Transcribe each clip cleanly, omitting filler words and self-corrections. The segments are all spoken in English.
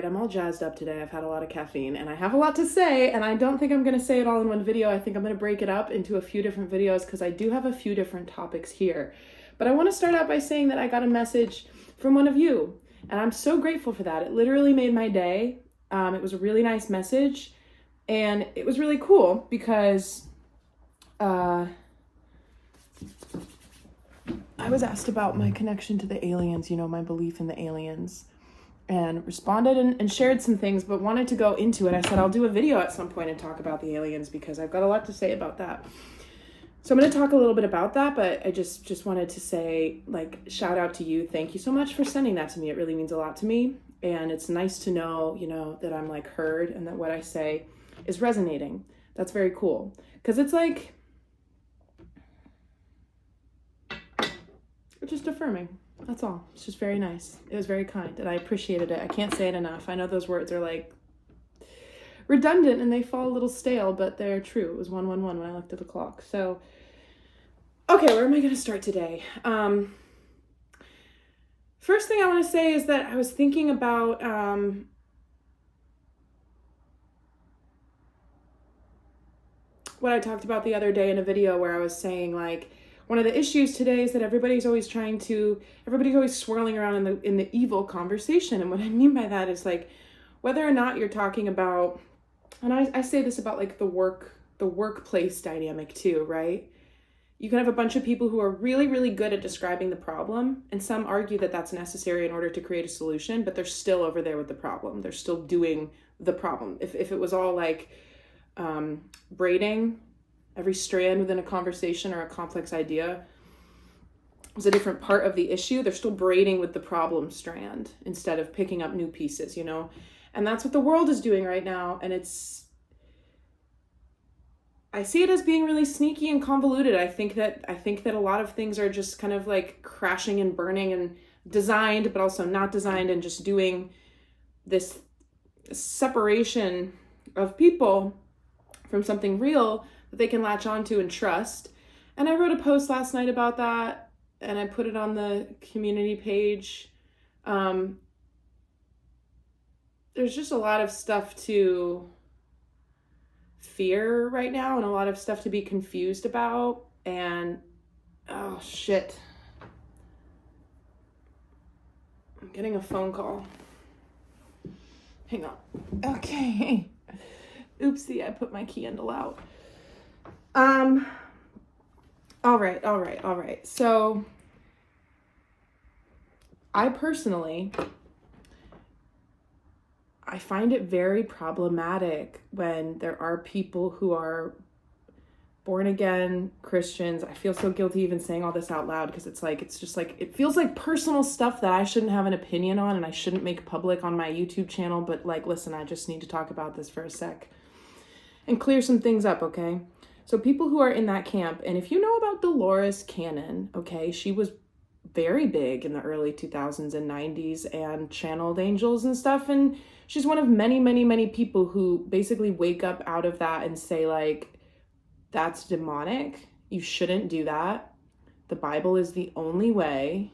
right, I'm all jazzed up today. I've had a lot of caffeine and I have a lot to say, and I don't think I'm going to say it all in one video. I think I'm going to break it up into a few different videos because I do have a few different topics here. But I want to start out by saying that I got a message from one of you, and I'm so grateful for that. It literally made my day. It was a really nice message, and it was really cool because I was asked about my connection to the aliens, my belief in the aliens, and responded and shared some things, but wanted to go into it. I said, I'll do a video at some point and talk about the aliens because I've got a lot to say about that. So I'm going to talk a little bit about that, but I just wanted to say, shout out to you. Thank you so much for sending that to me. It really means a lot to me. And it's nice to know, that I'm heard and that what I say is resonating. That's very cool. Because it's just affirming. That's all. It's just very nice. It was very kind and I appreciated it. I can't say it enough. I know those words are redundant and they fall a little stale, but they're true. It was 111 when I looked at the clock. So, okay, where am I going to start today? First thing I want to say is that I was thinking about what I talked about the other day in a video where I was saying one of the issues today is that everybody's always swirling around in the evil conversation. And what I mean by that is whether or not you're talking about, and I say this about the workplace dynamic too, right? You can have a bunch of people who are really, really good at describing the problem, and some argue that that's necessary in order to create a solution, but they're still over there with the problem. They're still doing the problem. If it was all braiding, every strand within a conversation or a complex idea was a different part of the issue, they're still braiding with the problem strand instead of picking up new pieces, And that's what the world is doing right now. And I see it as being really sneaky and convoluted. I think that a lot of things are just kind of crashing and burning and designed, but also not designed, and just doing this separation of people from something real that they can latch onto and trust. And I wrote a post last night about that, and I put it on the community page. There's just a lot of stuff to fear right now and a lot of stuff to be confused about. And oh shit, I'm getting a phone call. Hang on. Okay. Oopsie, I put my candle out. All right. So I find it very problematic when there are people who are born again Christians. I feel so guilty even saying all this out loud because it feels like personal stuff that I shouldn't have an opinion on and I shouldn't make public on my YouTube channel. But listen, I just need to talk about this for a sec and clear some things up, okay? So people who are in that camp, and if you know about Dolores Cannon, okay, she was very big in the early 2000s and 90s and channeled angels and stuff, and she's one of many, many, many people who basically wake up out of that and say that's demonic. You shouldn't do that. The Bible is the only way.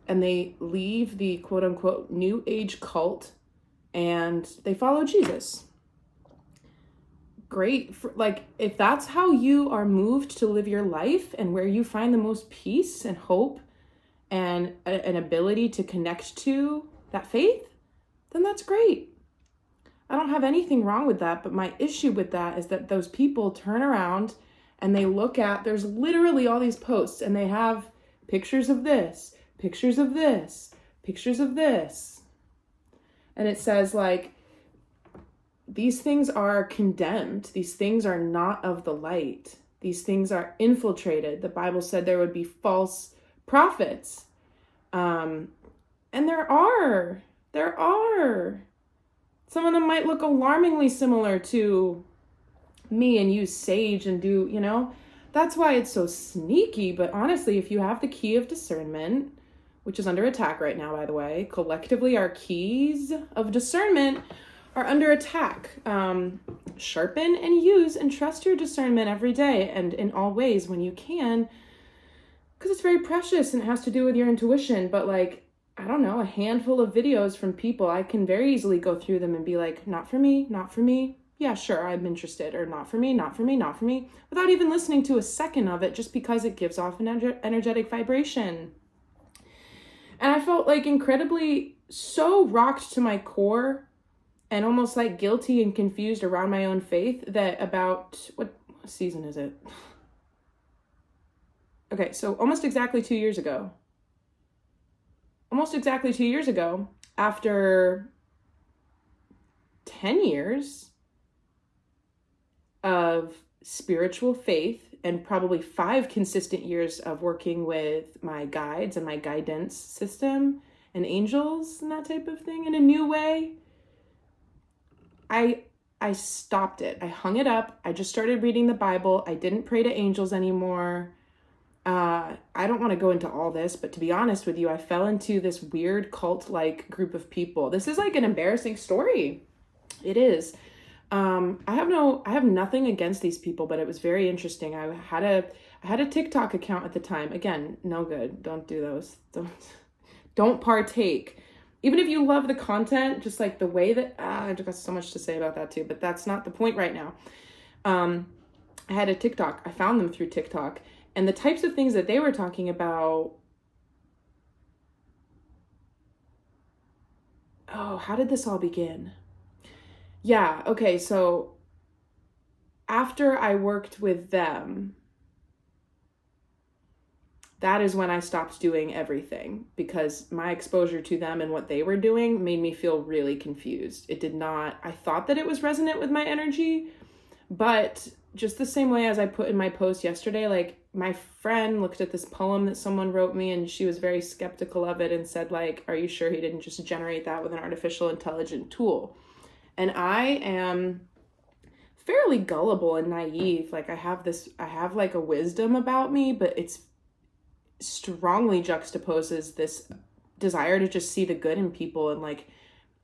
And they leave the quote unquote new age cult and they follow Jesus. Great. If that's how you are moved to live your life and where you find the most peace and hope and an ability to connect to that faith, then that's great. I don't have anything wrong with that, but my issue with that is that those people turn around and they look at, there's literally all these posts and they have pictures of this, pictures of this, pictures of this. And it says these things are condemned. These things are not of the light. These things are infiltrated. The Bible said there would be false prophets. And there are. Some of them might look alarmingly similar to me and use sage and do, That's why it's so sneaky. But honestly, if you have the key of discernment, which is under attack right now, by the way, collectively our keys of discernment are under attack. Sharpen and use and trust your discernment every day and in all ways when you can, because it's very precious and it has to do with your intuition. But I don't know, a handful of videos from people, I can very easily go through them and be like, not for me, not for me. Yeah, sure, I'm interested. Or not for me, not for me, not for me. Without even listening to a second of it, just because it gives off an energetic vibration. And I felt like incredibly so rocked to my core and almost like guilty and confused around my own faith that about, what season is it? Okay, so almost exactly 2 years ago, after 10 years of spiritual faith and probably 5 consistent years of working with my guides and my guidance system and angels and that type of thing in a new way, I stopped it. I hung it up. I just started reading the Bible. I didn't pray to angels anymore. I don't want to go into all this, but to be honest with you, I fell into this weird cult-like group of people. This is like an embarrassing story. It is. I have nothing against these people, but it was very interesting. I had a TikTok account at the time. Again, no good. Don't do those. Don't partake. Even if you love the content, just like the way that, I've got so much to say about that too, but that's not the point right now. I had a TikTok. I found them through TikTok. And the types of things that they were talking about, how did this all begin? Yeah, okay, so after I worked with them, that is when I stopped doing everything, because my exposure to them and what they were doing made me feel really confused. It did not, I thought that it was resonant with my energy, but just the same way as I put in my post yesterday, like my friend looked at this poem that someone wrote me and she was very skeptical of it and said like, are you sure he didn't just generate that with an artificial intelligent tool? And I am fairly gullible and naive. Like I have like a wisdom about me, but it's strongly juxtaposes this desire to just see the good in people. And like,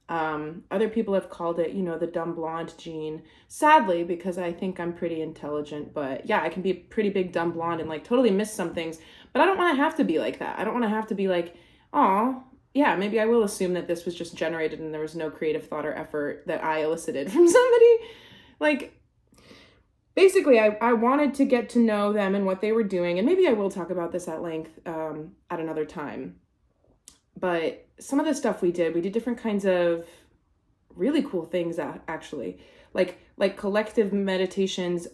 other people have called it, the dumb blonde gene, sadly, because I think I'm pretty intelligent, but yeah, I can be a pretty big dumb blonde and like totally miss some things, but I don't want to have to be like that. I don't want to have to be like, oh yeah, maybe I will assume that this was just generated and there was no creative thought or effort that I elicited from somebody. Like, basically, I wanted to get to know them and what they were doing, and maybe I will talk about this at length at another time. But some of the stuff we did different kinds of really cool things, actually. Like collective meditations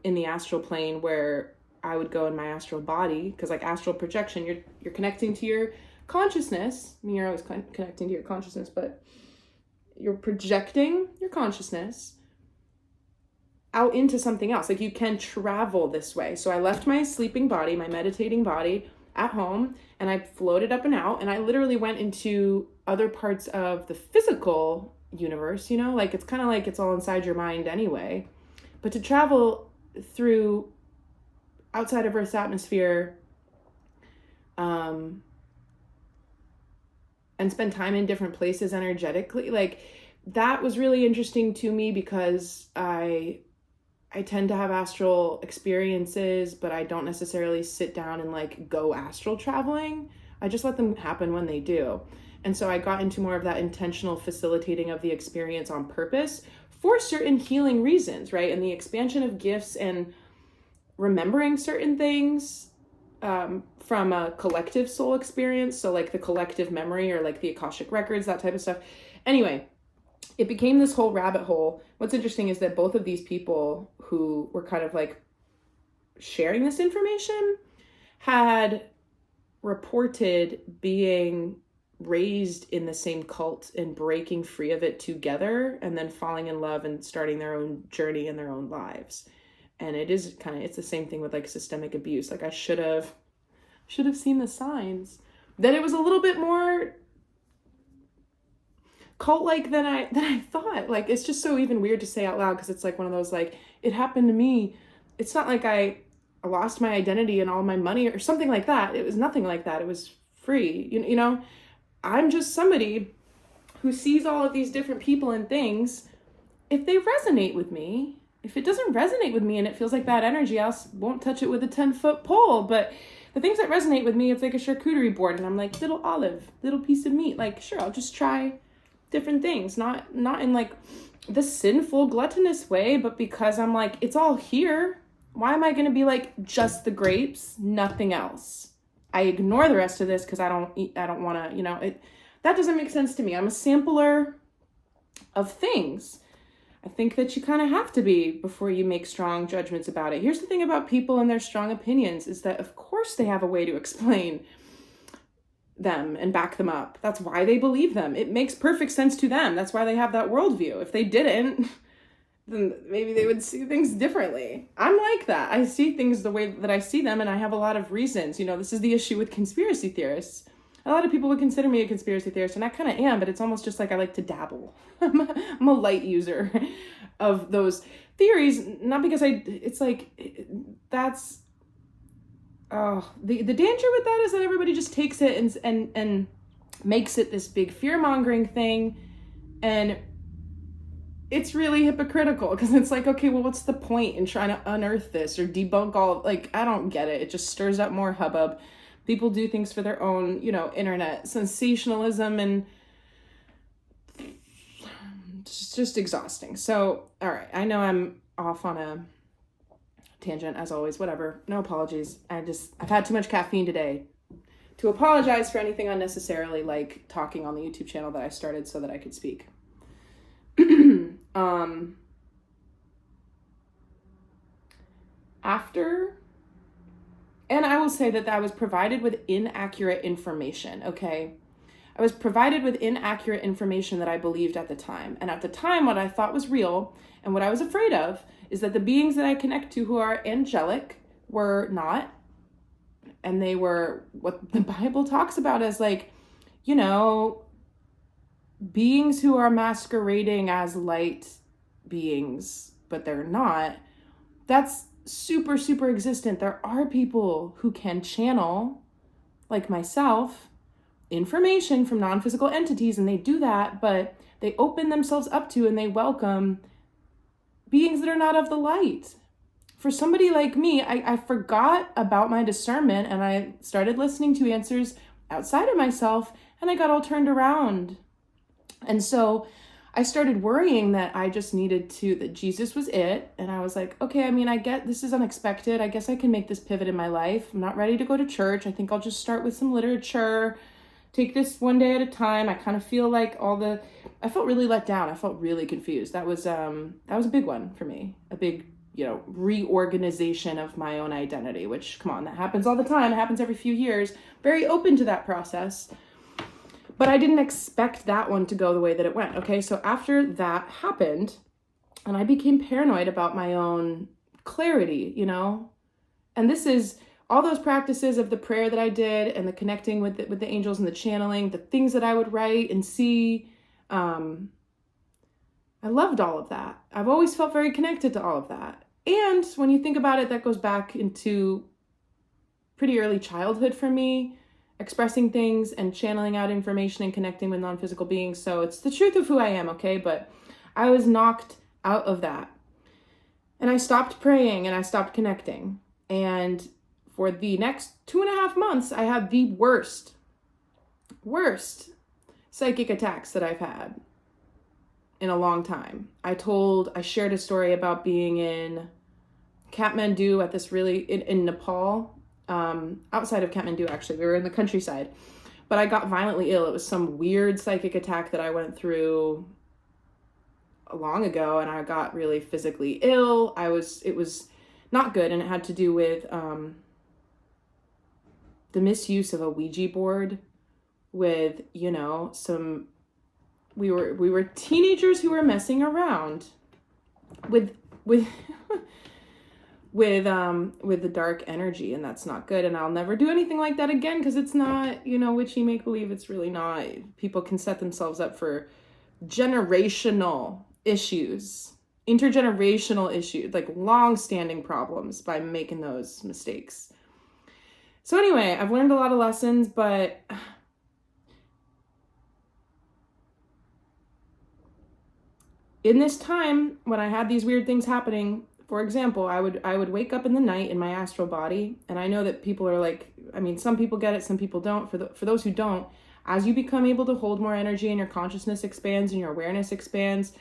in the astral plane, where I would go in my astral body, because like astral projection, you're connecting to your consciousness. I mean, you're always connecting to your consciousness, but you're projecting your consciousness out into something else. Like you can travel this way. So I left my sleeping body, my meditating body at home, and I floated up and out, and I literally went into other parts of the physical universe, like it's kind of like it's all inside your mind anyway. But to travel through outside of Earth's atmosphere, and spend time in different places energetically, like that was really interesting to me, because I tend to have astral experiences, but I don't necessarily sit down and like go astral traveling. I just let them happen when they do. And so I got into more of that intentional facilitating of the experience on purpose for certain healing reasons, right? And the expansion of gifts and remembering certain things from a collective soul experience. So like the collective memory or like the Akashic records, that type of stuff. Anyway, it became this whole rabbit hole. What's interesting is that both of these people who were kind of like sharing this information had reported being raised in the same cult and breaking free of it together, and then falling in love and starting their own journey in their own lives. And it's the same thing with like systemic abuse. Like I should have seen the signs that it was a little bit more cult-like than I thought. Like it's just so even weird to say out loud, because it's like one of those like, it happened to me. It's not like I lost my identity and all my money or something like that. It was nothing like that. It was free. I'm just somebody who sees all of these different people and things. If they resonate with me, if it doesn't resonate with me and it feels like bad energy, I won't touch it with a 10-foot pole. But the things that resonate with me, it's like a charcuterie board, and I'm like, little olive, little piece of meat. Like, sure, I'll just try different things, not in like the sinful, gluttonous way, but because I'm like, it's all here. Why am I going to be like just the grapes, nothing else? I ignore the rest of this because I don't want to, that doesn't make sense to me. I'm a sampler of things. I think that you kind of have to be before you make strong judgments about it. Here's the thing about people and their strong opinions is that, of course, they have a way to explain them and back them up. That's why they believe them. It makes perfect sense to them. That's why they have that worldview. If they didn't, then maybe they would see things differently. I'm like that. I see things the way that I see them, and I have a lot of reasons. This is the issue with conspiracy theorists. A lot of people would consider me a conspiracy theorist, and I kind of am, but it's almost just like I like to dabble. I'm a light user of those theories, not because it's like, that's, the danger with that is that everybody just takes it and makes it this big fear-mongering thing, and it's really hypocritical because it's like, okay, well, what's the point in trying to unearth this or debunk all, like, I don't get it. It just stirs up more hubbub. People do things for their own, internet sensationalism, and it's just exhausting. So, all right, I know I'm off on a tangent as always, whatever. No apologies. I've had too much caffeine today to apologize for anything unnecessarily, like talking on the YouTube channel that I started so that I could speak. And I will say that I was provided with inaccurate information, okay? I was provided with inaccurate information that I believed at the time. And at the time, what I thought was real and what I was afraid of is that the beings that I connect to who are angelic were not. And they were what the Bible talks about as like, beings who are masquerading as light beings, but they're not. That's super, super existent. There are people who can channel, like myself, information from non-physical entities, and they do that, but they open themselves up to and they welcome beings that are not of the light. For somebody like me, I forgot about my discernment, and I started listening to answers outside of myself, and I got all turned around. And so I started worrying that that Jesus was it. And I was like, okay, I get this is unexpected. I guess I can make this pivot in my life. I'm not ready to go to church. I think I'll just start with some literature, take this one day at a time. I kind of feel like I felt really let down. I felt really confused. That was a big one for me. A big, reorganization of my own identity, which, come on, that happens all the time. It happens every few years. Very open to that process. But I didn't expect that one to go the way that it went. Okay, so after that happened, and I became paranoid about my own clarity, and this is all those practices of the prayer that I did and the connecting with the angels and the channeling, the things that I would write and see. I loved all of that. I've always felt very connected to all of that. And when you think about it, that goes back into pretty early childhood for me, expressing things and channeling out information and connecting with non-physical beings. So it's the truth of who I am, okay? But I was knocked out of that. And I stopped praying and I stopped connecting. And for the next 2.5 months, I had the worst psychic attacks that I've had in a long time. I shared a story about being in Kathmandu at this in Nepal, outside of Kathmandu, actually. We were in the countryside, but I got violently ill. It was some weird psychic attack that I went through long ago, and I got really physically ill. It was not good, and it had to do with the misuse of a Ouija board with, we were teenagers who were messing around with the dark energy, and that's not good. And I'll never do anything like that again, because it's not, witchy make-believe. It's really not. People can set themselves up for generational issues, intergenerational issues, like long-standing problems by making those mistakes. So anyway, I've learned a lot of lessons, but in this time when I had these weird things happening, for example, I would wake up in the night in my astral body, and I know that people are like, I mean, some people get it, some people don't. For those who don't, as you become able to hold more energy and your consciousness expands and your awareness expands,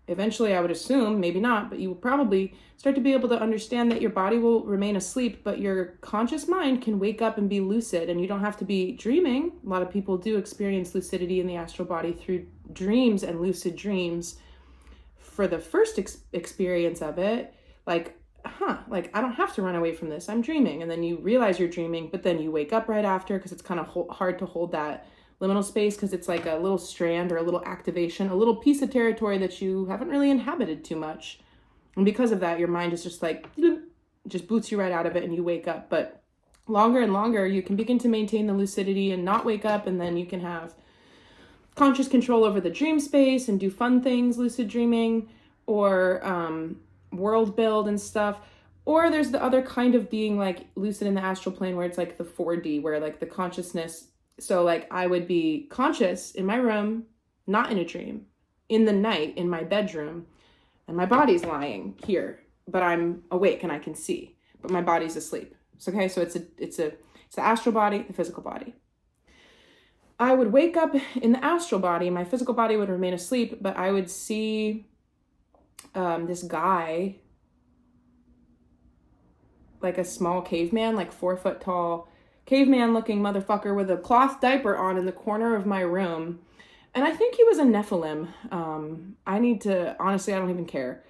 eventually I would assume, maybe not, but you will probably start to be able to understand that your body will remain asleep, but your conscious mind can wake up and be lucid, and you don't have to be dreaming. A lot of people do experience lucidity in the astral body through dreams and lucid dreams. For the first experience of it, like, like I don't have to run away from this, I'm dreaming. And then you realize you're dreaming, but then you wake up right after, because it's kind of hard to hold that liminal space, because it's like a little strand or a little activation, a little piece of territory that you haven't really inhabited too much. And because of that, your mind is just like, just boots you right out of it, and you wake up. But longer and longer, you can begin to maintain the lucidity and not wake up, and then you can have conscious control over the dream space and do fun things, lucid dreaming, or world build and stuff. Or there's the other kind of being, like lucid in the astral plane, where it's like the 4D, where like the consciousness, so like I would be conscious in my room, not in a dream, in the night in my bedroom, and my body's lying here, but I'm awake and I can see, but my body's asleep. So, okay, so it's the astral body, the physical body. I would wake up in the astral body, my physical body would remain asleep, but I would see this guy, like a small caveman, like 4 foot tall caveman looking motherfucker with a cloth diaper on in the corner of my room. And I think he was a Nephilim. Honestly, I don't even care.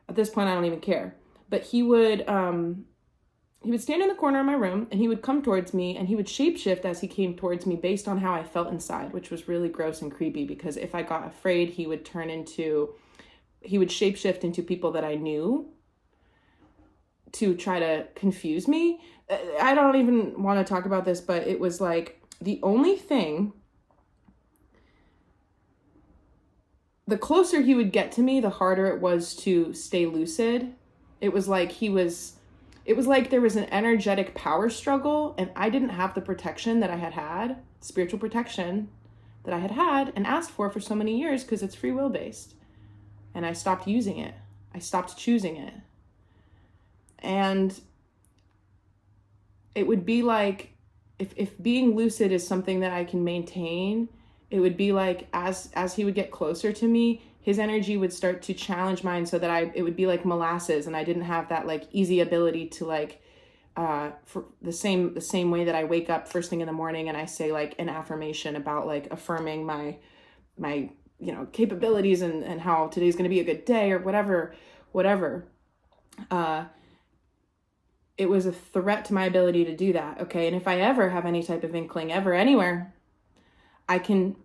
At this point, I don't even care. But he would stand in the corner of my room, and he would come towards me, and he would shapeshift as he came towards me based on how I felt inside, which was really gross and creepy, because if I got afraid, he would shapeshift into people that I knew to try to confuse me. I don't even want to talk about this, but it was like the only thing, the closer he would get to me, the harder it was to stay lucid. It was like there was an energetic power struggle, and I didn't have the protection that I had, spiritual protection that I had and asked for so many years, because it's free will based. And I stopped using it. I stopped choosing it. And it would be like, if being lucid is something that I can maintain, it would be like as he would get closer to me, his energy would start to challenge mine, so that it would be like molasses, and I didn't have that like easy ability to like for the same way that I wake up first thing in the morning and I say like an affirmation about like affirming my capabilities and how today's going to be a good day or whatever. It was a threat to my ability to do that. Okay. And if I ever have any type of inkling ever anywhere, I can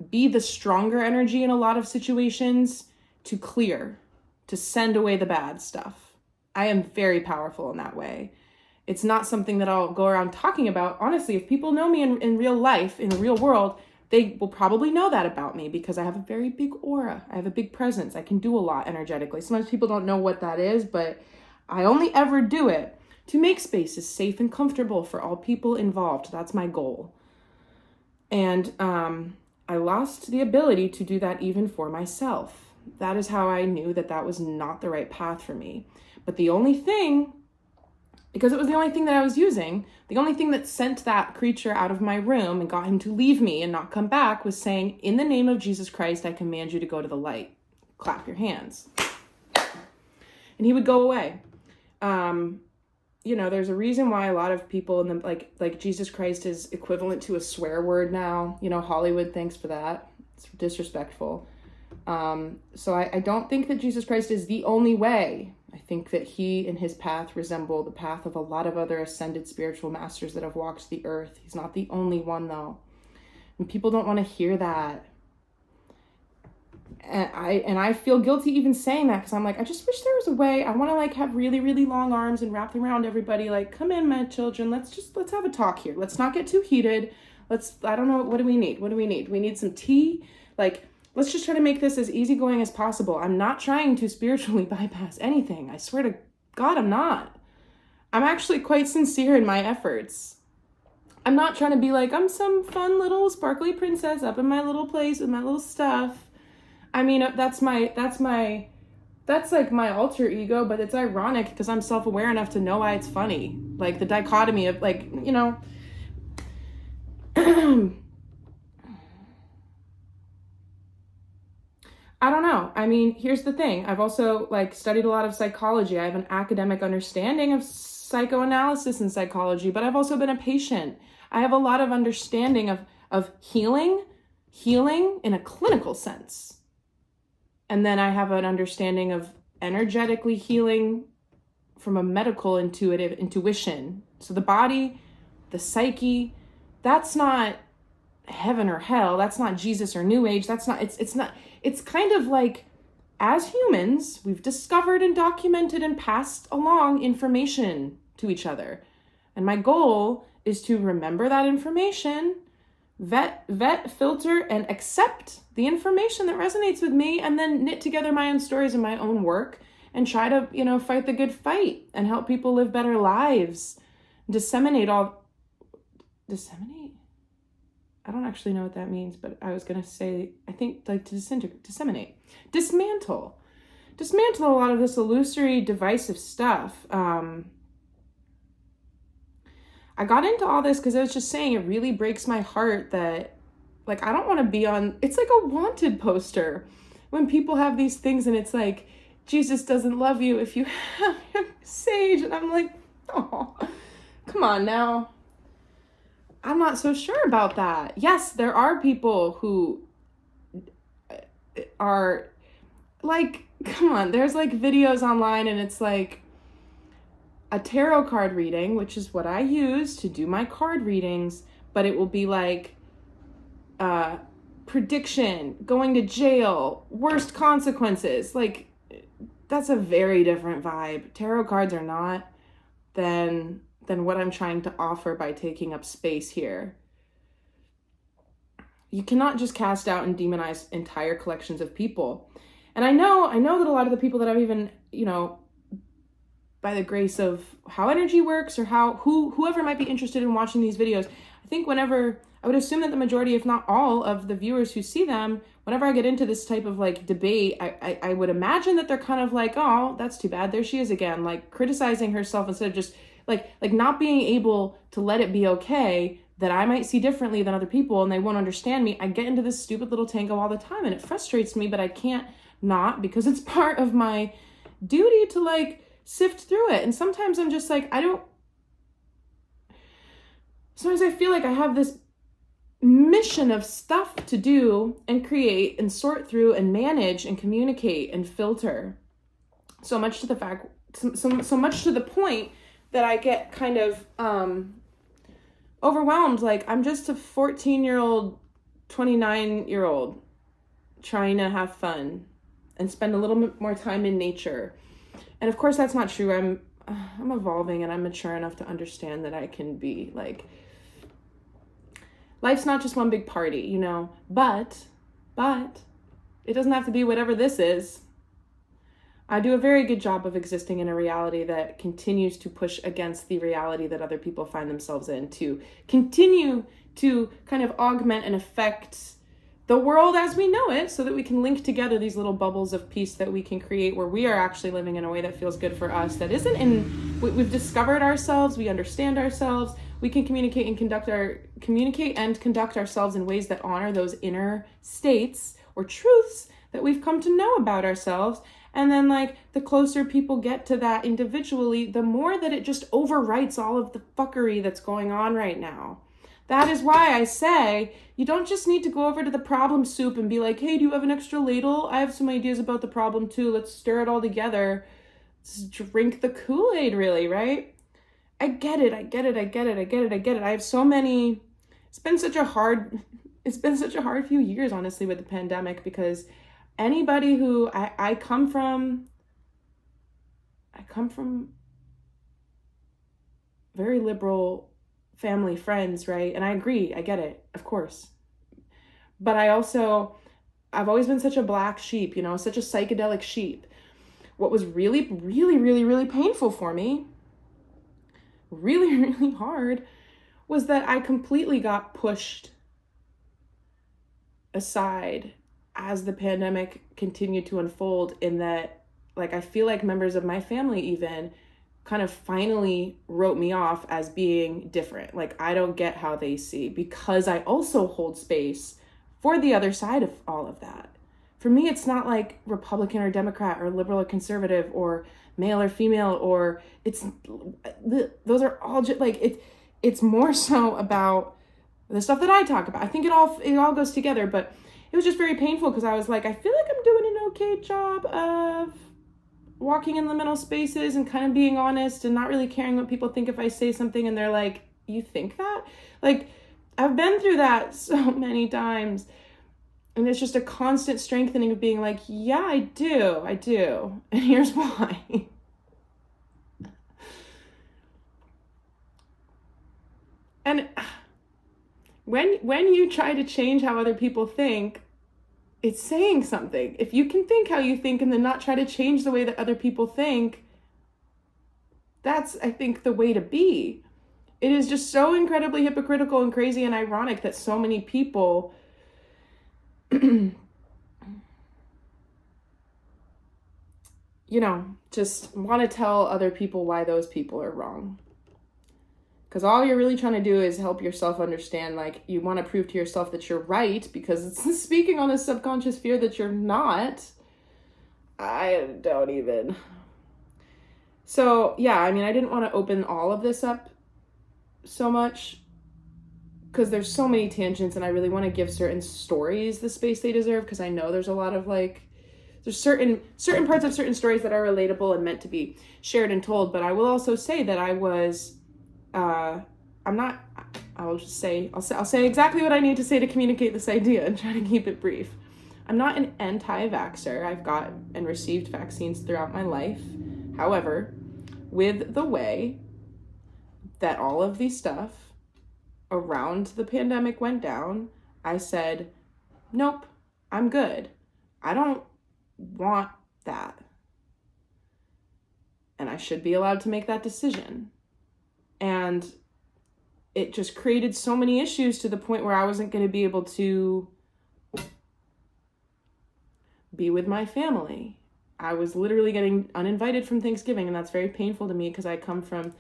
be the stronger energy in a lot of situations to clear, to send away the bad stuff. I am very powerful in that way. It's not something that I'll go around talking about. Honestly, if people know me in real life, in the real world, they will probably know that about me, because I have a very big aura. I have a big presence. I can do a lot energetically. Sometimes people don't know what that is, but I only ever do it to make spaces safe and comfortable for all people involved. That's my goal. And I lost the ability to do that even for myself. That is how I knew that was not the right path for me. But the only thing, because it was the only thing that I was using, the only thing that sent that creature out of my room and got him to leave me and not come back was saying, in the name of Jesus Christ, I command you to go to the light. Clap your hands. And he would go away. There's a reason why a lot of people in the like Jesus Christ is equivalent to a swear word now. Hollywood, thanks for that. It's disrespectful. So I don't think that Jesus Christ is the only way. I think that he and his path resemble the path of a lot of other ascended spiritual masters that have walked the earth. He's not the only one, though. And people don't want to hear that. And I feel guilty even saying that, because I'm like, I just wish there was a way. I want to like have really, really long arms and wrap around everybody. Like, come in, my children. Let's have a talk here. Let's not get too heated. I don't know. What do we need? We need some tea. Like, let's just try to make this as easygoing as possible. I'm not trying to spiritually bypass anything. I swear to God, I'm not. I'm actually quite sincere in my efforts. I'm not trying to be like, I'm some fun little sparkly princess up in my little place with my little stuff. I mean, that's my that's like my alter ego, but it's ironic because I'm self-aware enough to know why it's funny. Like the dichotomy of like, you know, I don't know. I mean, here's the thing. I've also like studied a lot of psychology. I have an academic understanding of psychoanalysis and psychology, but I've also been a patient. I have a lot of understanding of healing in a clinical sense. And then I have an understanding of energetically healing from a medical intuition. So the body, the psyche, that's not heaven or hell. That's not Jesus or New Age. That's not, it's not, it's kind of like, as humans, we've discovered and documented and passed along information to each other. And my goal is to remember that information, vet, filter, and accept the information that resonates with me, and then knit together my own stories and my own work and try to, you know, fight the good fight and help people live better lives. Disseminate. I don't actually know what that means, but I was going to say, I think like to disseminate, dismantle a lot of this illusory, divisive stuff. I got into all this because I was just saying it really breaks my heart that, like, I don't want to be on, it's like a wanted poster when people have these things and it's like, Jesus doesn't love you if you have sage. And I'm like, oh, come on now. I'm not so sure about that. Yes, there are people who are like, come on, there's like videos online and it's like a tarot card reading, which is what I use to do my card readings, but it will be like prediction, going to jail, worst consequences. Like, that's a very different vibe. Tarot cards are not than what I'm trying to offer by taking up space here. You cannot just cast out and demonize entire collections of people. And I know that a lot of the people that I've even, you know, by the grace of how energy works or whoever might be interested in watching these videos, I think whenever, I would assume that the majority, if not all of the viewers who see them, whenever I get into this type of like debate, I would imagine that they're kind of like, oh, that's too bad. There she is again, like criticizing herself instead of just like not being able to let it be okay that I might see differently than other people and they won't understand me. I get into this stupid little tango all the time and it frustrates me, but I can't not, because it's part of my duty to like sift through it. And sometimes I'm just like, sometimes I feel like I have this mission of stuff to do and create and sort through and manage and communicate and filter. So much to the point that I get kind of overwhelmed. Like, I'm just a 14-year-old, 29-year-old trying to have fun and spend a little bit more time in nature. And of course that's not true. I'm evolving and I'm mature enough to understand that I can be like, life's not just one big party, you know, but it doesn't have to be whatever this is. I do a very good job of existing in a reality that continues to push against the reality that other people find themselves in, to continue to kind of augment and affect the world as we know it, so that we can link together these little bubbles of peace that we can create where we are actually living in a way that feels good for us, that isn't we've discovered ourselves, we understand ourselves, we can communicate and conduct ourselves in ways that honor those inner states or truths that we've come to know about ourselves. And then like the closer people get to that individually, the more that it just overwrites all of the fuckery that's going on right now. That is why I say you don't just need to go over to the problem soup and be like, hey, do you have an extra ladle? I have some ideas about the problem too. Let's stir it all together. Let's drink the Kool-Aid, really, right? I get it. I have so many, it's been such a hard few years, honestly, with the pandemic, because anybody who I come from very liberal family, friends, right? And I agree, I get it, of course. But I've always been such a black sheep, you know, such a psychedelic sheep. What was really, really, really, really painful for me, really, really hard, was that I completely got pushed aside as the pandemic continued to unfold, in that like, I feel like members of my family even kind of finally wrote me off as being different. Like, I don't get how they see, because I also hold space for the other side of all of that. For me, it's not like Republican or Democrat or liberal or conservative or male or female, or those are all just like, it's more so about the stuff that I talk about. I think it all goes together, but it was just very painful because I was like, I feel like I'm doing an okay job of walking in liminal spaces and kind of being honest and not really caring what people think if I say something and they're like, you think that? Like, I've been through that so many times. And it's just a constant strengthening of being like, yeah, I do. And here's why. And when you try to change how other people think, it's saying something. If you can think how you think and then not try to change the way that other people think, that's, I think, the way to be. It is just so incredibly hypocritical and crazy and ironic that so many people just want to tell other people why those people are wrong. Because all you're really trying to do is help yourself understand, like, you want to prove to yourself that you're right because it's speaking on a subconscious fear that you're not. I don't even. So, yeah, I mean, I didn't want to open all of this up so much because there's so many tangents and I really want to give certain stories the space they deserve, because I know there's a lot of there's certain parts of certain stories that are relatable and meant to be shared and told. But I will also say that I was, I'll say exactly what I need to say to communicate this idea and try to keep it brief. I'm not an anti-vaxxer. I've got and received vaccines throughout my life. However, with the way that all of the stuff around the pandemic went down, I said, nope, I'm good. I don't want that. And I should be allowed to make that decision. And it just created so many issues to the point where I wasn't going to be able to be with my family. I was literally getting uninvited from Thanksgiving, and that's very painful to me because I come from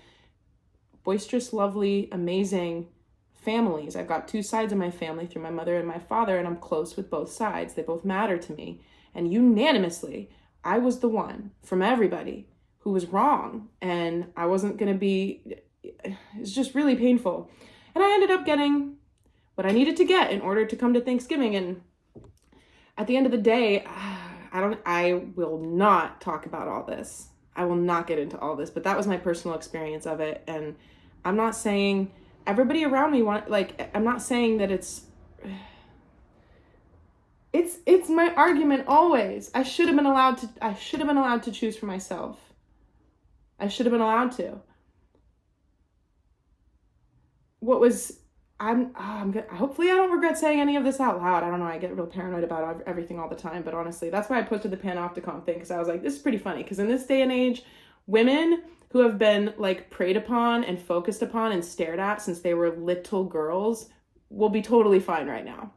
boisterous, lovely, amazing families. I've got two sides of my family through my mother and my father, and I'm close with both sides. They both matter to me. And unanimously, I was the one from everybody who was wrong, and I wasn't going to be. It's just really painful. And I ended up getting what I needed to get in order to come to Thanksgiving. And at the end of the day, I will not talk about all this. I will not get into all this, but that was my personal experience of it. And I'm not saying everybody around me I'm not saying that it's my argument always. I should have been allowed to choose for myself. I should have been allowed to. Hopefully I don't regret saying any of this out loud. I don't know. I get real paranoid about everything all the time, but honestly, that's why I posted the panopticon thing, because I was like, this is pretty funny, because in this day and age, women who have been preyed upon and focused upon and stared at since they were little girls will be totally fine right now.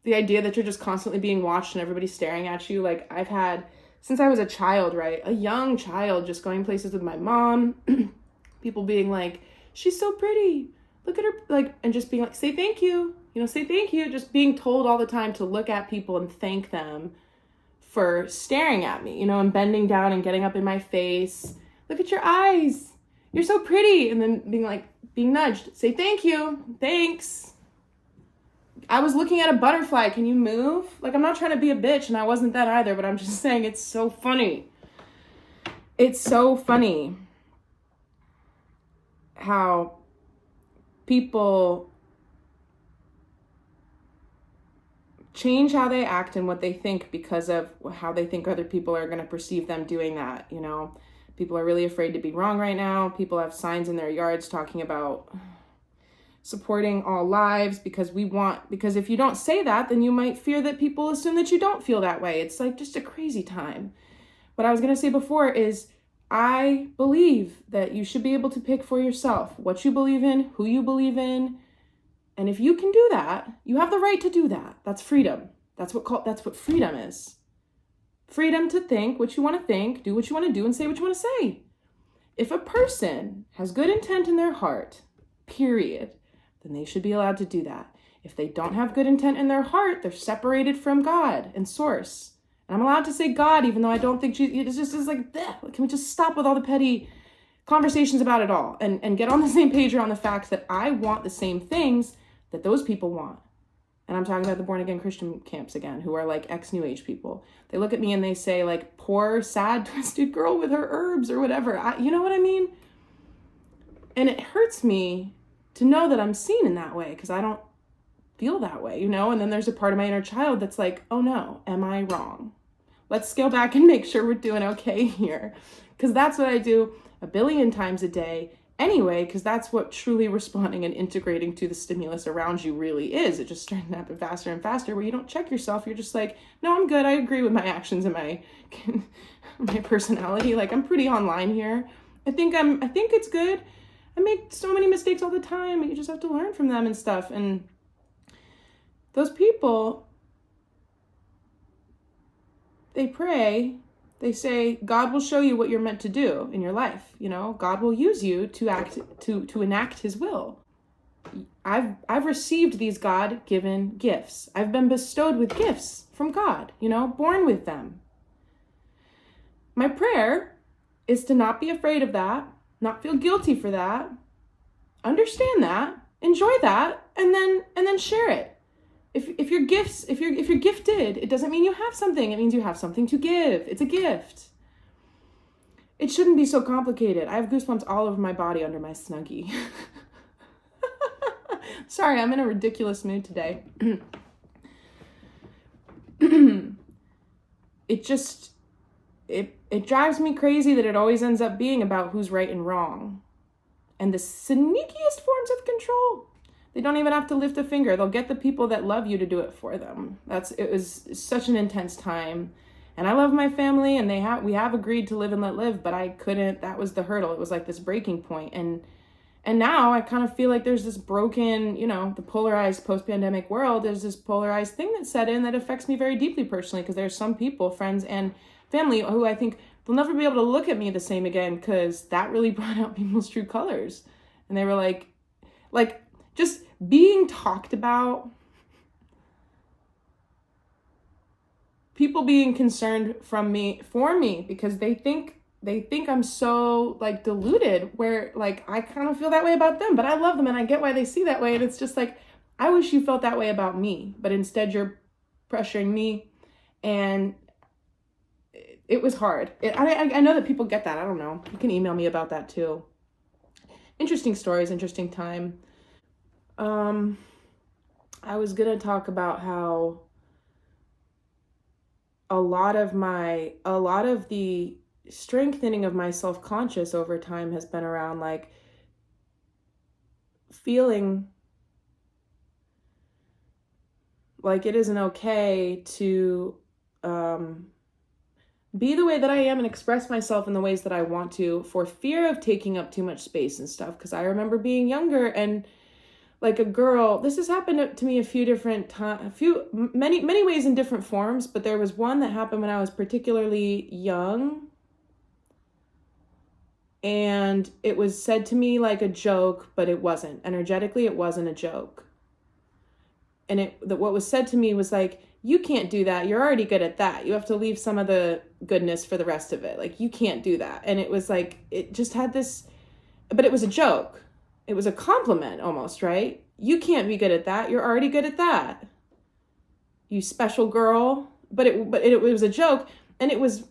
The idea that you're just constantly being watched and everybody's staring at you, I've had since I was a child, right? A young child, just going places with my mom, people being like, she's so pretty. Look at her, and just being like, say thank you, say thank you. Just being told all the time to look at people and thank them for staring at me, and bending down and getting up in my face. Look at your eyes. You're so pretty. And then being nudged, say thank you. Thanks. I was looking at a butterfly. Can you move? I'm not trying to be a bitch, and I wasn't that either, but I'm just saying it's so funny. It's so funny how people change how they act and what they think because of how they think other people are going to perceive them doing that. People are really afraid to be wrong right now. People have signs in their yards talking about supporting all lives because if you don't say that, then you might fear that people assume that you don't feel that way. It's just a crazy time. What I was going to say before is, I believe that you should be able to pick for yourself what you believe in, who you believe in. And if you can do that, you have the right to do that. That's freedom. That's what freedom is. freedom to think what you want to think, do what you want to do, and say what you want to say. If a person has good intent in their heart, period, then they should be allowed to do that. If they don't have good intent in their heart, they're separated from God and source. And I'm allowed to say God, even though I don't think it's just like, bleh. Can we just stop with all the petty conversations about it all and get on the same page around the fact that I want the same things that those people want? And I'm talking about the born again Christian camps again, who are like ex-New Age people. They look at me and they say like, poor, sad, twisted girl with her herbs or whatever. You know what I mean? And it hurts me to know that I'm seen in that way because I don't feel that way, you know? And then there's a part of my inner child that's like, oh no, am I wrong? Let's scale back and make sure we're doing okay here. Because that's what I do a billion times a day anyway, because that's what truly responding and integrating to the stimulus around you really is. It just starts to happen faster and faster where you don't check yourself. You're just like, no, I'm good. I agree with my actions and my my personality. Like, I'm pretty online here. I think it's good. I make so many mistakes all the time. You just have to learn from them and stuff. And those people, they pray, they say, God will show you what you're meant to do in your life. You know, God will use you to enact his will. I've received these God-given gifts. I've been bestowed with gifts from God, you know, born with them. My prayer is to not be afraid of that, not feel guilty for that, understand that, enjoy that, and then share it. If you're gifted, it doesn't mean you have something. It means you have something to give. It's a gift. It shouldn't be so complicated. I have goosebumps all over my body under my Snuggie. Sorry, I'm in a ridiculous mood today. It drives me crazy that it always ends up being about who's right and wrong. And the sneakiest forms of control. They don't even have to lift a finger. They'll get the people that love you to do it for them. It was such an intense time. And I love my family and we have agreed to live and let live, but I couldn't, that was the hurdle. It was like this breaking point. And now I kind of feel like there's this broken, you know, the polarized post-pandemic world, there's this polarized thing that set in that affects me very deeply personally, because there's some people, friends and family, who I think they'll never be able to look at me the same again, because that really brought out people's true colors. And they were like just being talked about, people being concerned for me because they think I'm so like deluded, where like I kind of feel that way about them, but I love them and I get why they see that way. And it's just like, I wish you felt that way about me, but instead you're pressuring me. And it was hard. I know that people get that. I don't know. You can email me about that too. Interesting stories, interesting time. I was going to talk about how a lot of the strengthening of my self-conscious over time has been around like feeling like it isn't okay to be the way that I am and express myself in the ways that I want to, for fear of taking up too much space and stuff. Because I remember being younger and like a girl, this has happened to me a few different times, many ways in different forms, but there was one that happened when I was particularly young. And it was said to me like a joke, but it wasn't. Energetically, it wasn't a joke. And what was said to me was like, you can't do that. You're already good at that. You have to leave some of the goodness for the rest of it. Like, you can't do that. And it was like, it just had this, but it was a joke. It was a compliment almost, right? You can't be good at that. You're already good at that. You special girl. But it was a joke. And it was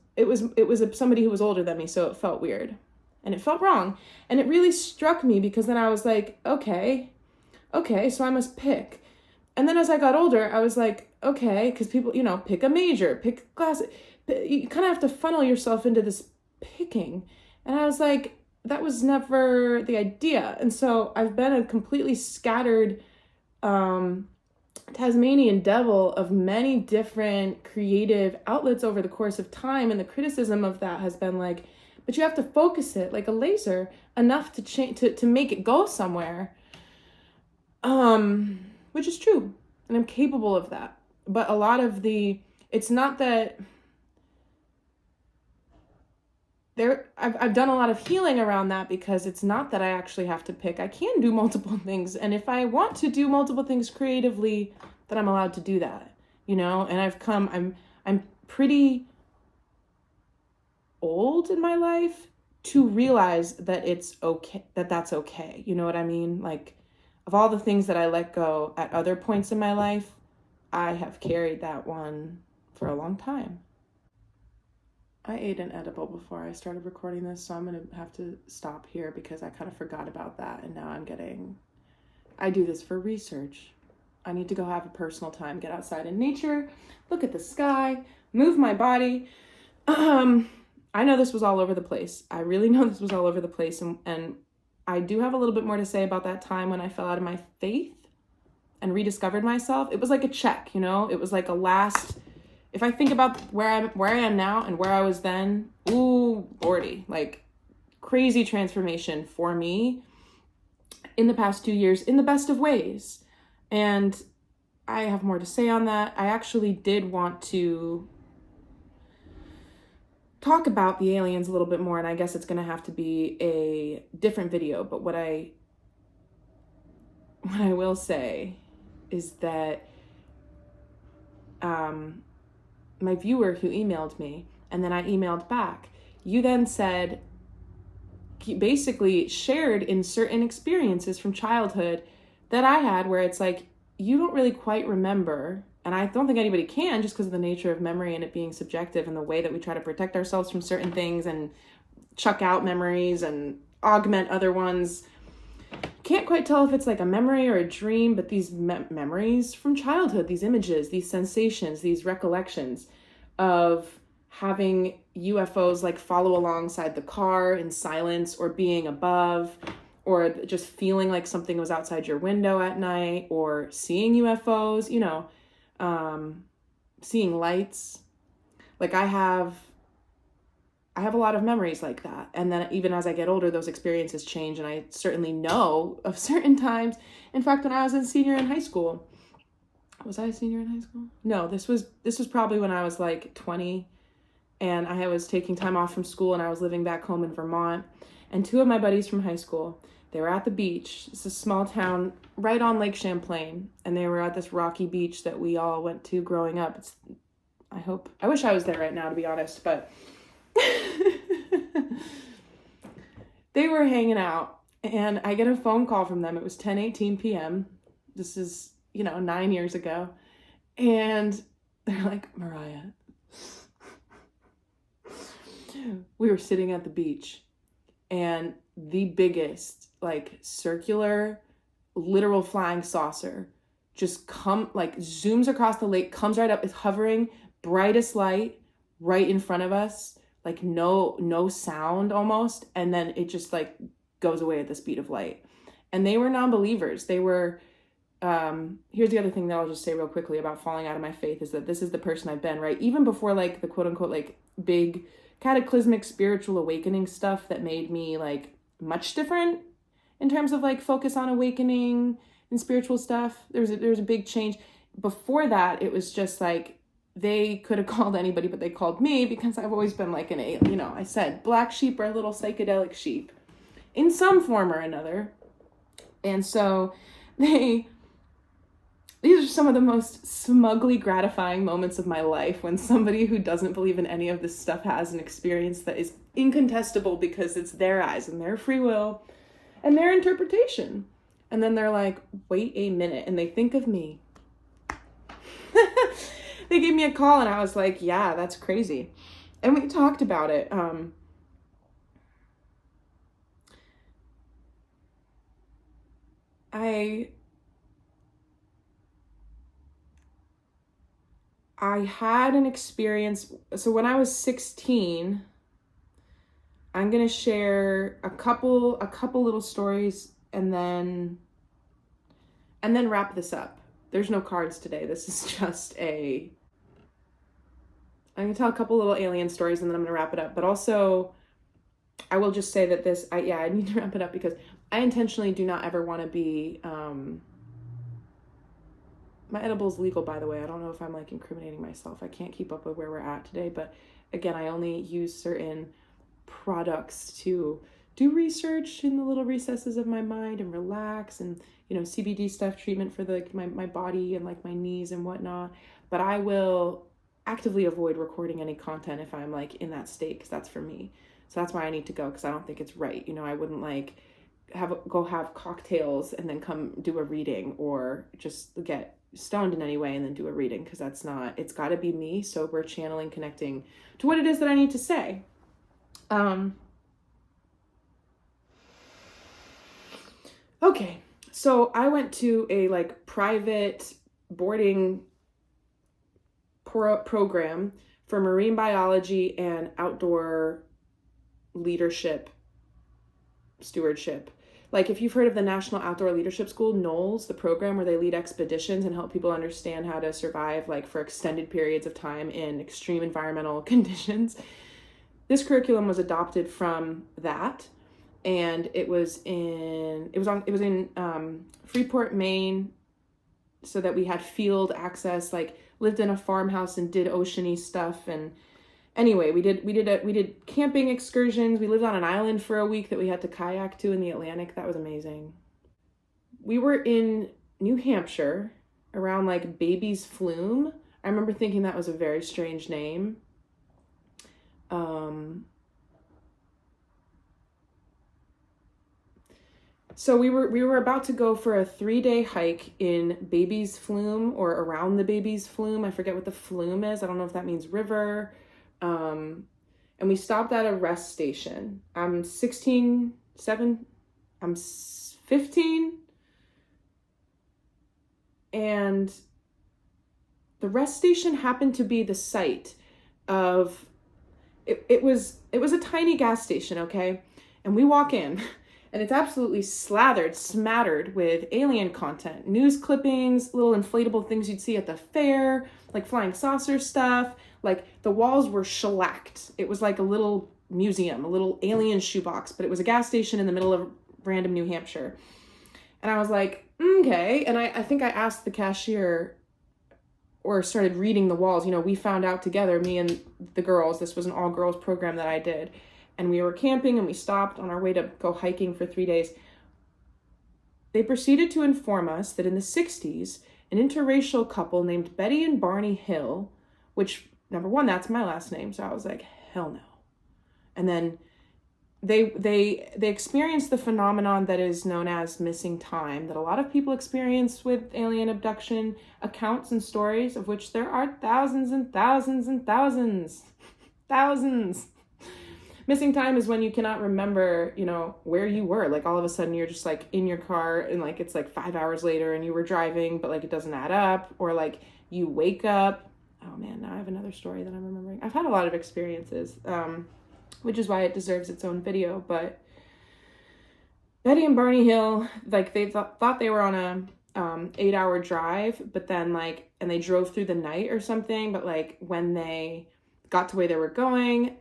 somebody who was older than me. So it felt weird and it felt wrong. And it really struck me, because then I was like, okay, so I must pick. And then as I got older, I was like, okay, because people, you know, pick a major, pick a class. You kind of have to funnel yourself into this picking. And I was like, that was never the idea. And so I've been a completely scattered Tasmanian devil of many different creative outlets over the course of time. And the criticism of that has been like, but you have to focus it like a laser enough to make it go somewhere. Which is true. And I'm capable of that. But a lot of it's not that I've done a lot of healing around that, because it's not that I actually have to pick. I can do multiple things, and if I want to do multiple things creatively, then I'm allowed to do that, and I'm pretty old in my life to realize that it's okay, that's okay. You know what I mean? Like, of all the things that I let go at other points in my life, I have carried that one for a long time. I ate an edible before I started recording this, so I'm going to have to stop here because I kind of forgot about that. And now I do this for research. I need to go have a personal time, get outside in nature, look at the sky, move my body. I know this was all over the place. I really know this was all over the place. And I do have a little bit more to say about that time when I fell out of my faith and rediscovered myself. It was like a check, it was like a last, if I think about where I am now and where I was then, ooh, Lordy, like crazy transformation for me in the past 2 years in the best of ways. And I have more to say on that. I actually did want to talk about the aliens a little bit more, and I guess it's going to have to be a different video. But what I will say is that my viewer who emailed me, and then I emailed back, you then said, basically shared in certain experiences from childhood that I had, where it's like, you don't really quite remember. And I don't think anybody can, just because of the nature of memory and it being subjective and the way that we try to protect ourselves from certain things and chuck out memories and augment other ones. Can't quite tell if it's like a memory or a dream, but these memories from childhood, these images, these sensations, these recollections of having UFOs like follow alongside the car in silence, or being above, or just feeling like something was outside your window at night, or seeing UFOs, seeing lights. Like I have a lot of memories like that. And then even as I get older, those experiences change. And I certainly know of certain times. In fact, when I was a senior in high school, was I a senior in high school? No, this was probably when I was like 20, and I was taking time off from school, and I was living back home in Vermont. And two of my buddies from high school, they were at the beach. It's a small town right on Lake Champlain. And they were at this rocky beach that we all went to growing up. I wish I was there right now, to be honest, but they were hanging out, and I get a phone call from them. It was 10:18 p.m. This is, 9 years ago. And they're like, Mariah, we were sitting at the beach, and the biggest, like, circular, literal flying saucer just zooms across the lake, comes right up, is hovering, brightest light right in front of us, like no sound almost, and then it just like goes away at the speed of light. And they were non-believers. They were here's the other thing that I'll just say real quickly about falling out of my faith, is that this is the person I've been, right? Even before like the quote unquote like big cataclysmic spiritual awakening stuff that made me like much different in terms of like focus on awakening and spiritual stuff. There was a big change. Before that, it was just like they could have called anybody, but they called me, because I've always been like I said, black sheep are a little psychedelic sheep in some form or another. And so these are some of the most smugly gratifying moments of my life, when somebody who doesn't believe in any of this stuff has an experience that is incontestable because it's their eyes and their free will and their interpretation. And then they're like, wait a minute. And they think of me. They gave me a call, and I was like, yeah, that's crazy. And we talked about it. I had an experience. So when I was 16, I'm going to share a couple little stories and then wrap this up. There's no cards today. This is just I'm going to tell a couple little alien stories, and then I'm going to wrap it up. But also, I will just say that I need to wrap it up, because I intentionally do not ever want to be, my edible's legal, by the way. I don't know if I'm like incriminating myself. I can't keep up with where we're at today. But again, I only use certain products to do research in the little recesses of my mind and relax, and CBD stuff, treatment for my body and like my knees and whatnot. But I will actively avoid recording any content if I'm like in that state, because that's for me. So that's why I need to go, because I don't think it's right. I wouldn't like go have cocktails and then come do a reading, or just get stoned in any way and then do a reading, because that's not, it's got to be me sober, channeling, connecting to what it is that I need to say. Okay, so I went to a like private boarding program for marine biology and outdoor leadership stewardship. Like, if you've heard of the National Outdoor Leadership School, NOLS, the program where they lead expeditions and help people understand how to survive like for extended periods of time in extreme environmental conditions. This curriculum was adopted from that, and it was in Freeport, Maine, so that we had field access, like lived in a farmhouse and did oceany stuff. And anyway, we did camping excursions. We lived on an island for a week that we had to kayak to in the Atlantic. That was amazing. We were in New Hampshire around like Baby's Flume. I remember thinking that was a very strange name. So we were about to go for a 3-day hike in Baby's Flume, or around the Baby's Flume. I forget what the flume is. I don't know if that means river. And we stopped at a rest station. I'm 15, and the rest station happened to be the site of, it was a tiny gas station, okay? And we walk in, and it's absolutely smattered with alien content, news clippings, little inflatable things you'd see at the fair, like flying saucer stuff. Like, the walls were shellacked. It was like a little museum, a little alien shoebox, but it was a gas station in the middle of random New Hampshire. And I was like, okay. And I think I asked the cashier, or started reading the walls. We found out together, me and the girls, this was an all-girls program that I did. And we were camping, and we stopped on our way to go hiking for 3 days. They proceeded to inform us that in the 60s, an interracial couple named Betty and Barney Hill, which, number one, that's my last name, so I was like, hell no. And then they experienced the phenomenon that is known as missing time, that a lot of people experience with alien abduction accounts and stories, of which there are thousands and thousands and thousands. Thousands. Missing time is when you cannot remember, where you were. Like, all of a sudden you're just like in your car, and like it's like 5 hours later and you were driving, but like it doesn't add up. Or like you wake up. Oh man, now I have another story that I'm remembering. I've had a lot of experiences, which is why it deserves its own video. But Betty and Barney Hill, like, they thought they were on a 8-hour drive, but then like, and they drove through the night or something. But like, when they got to where they were going,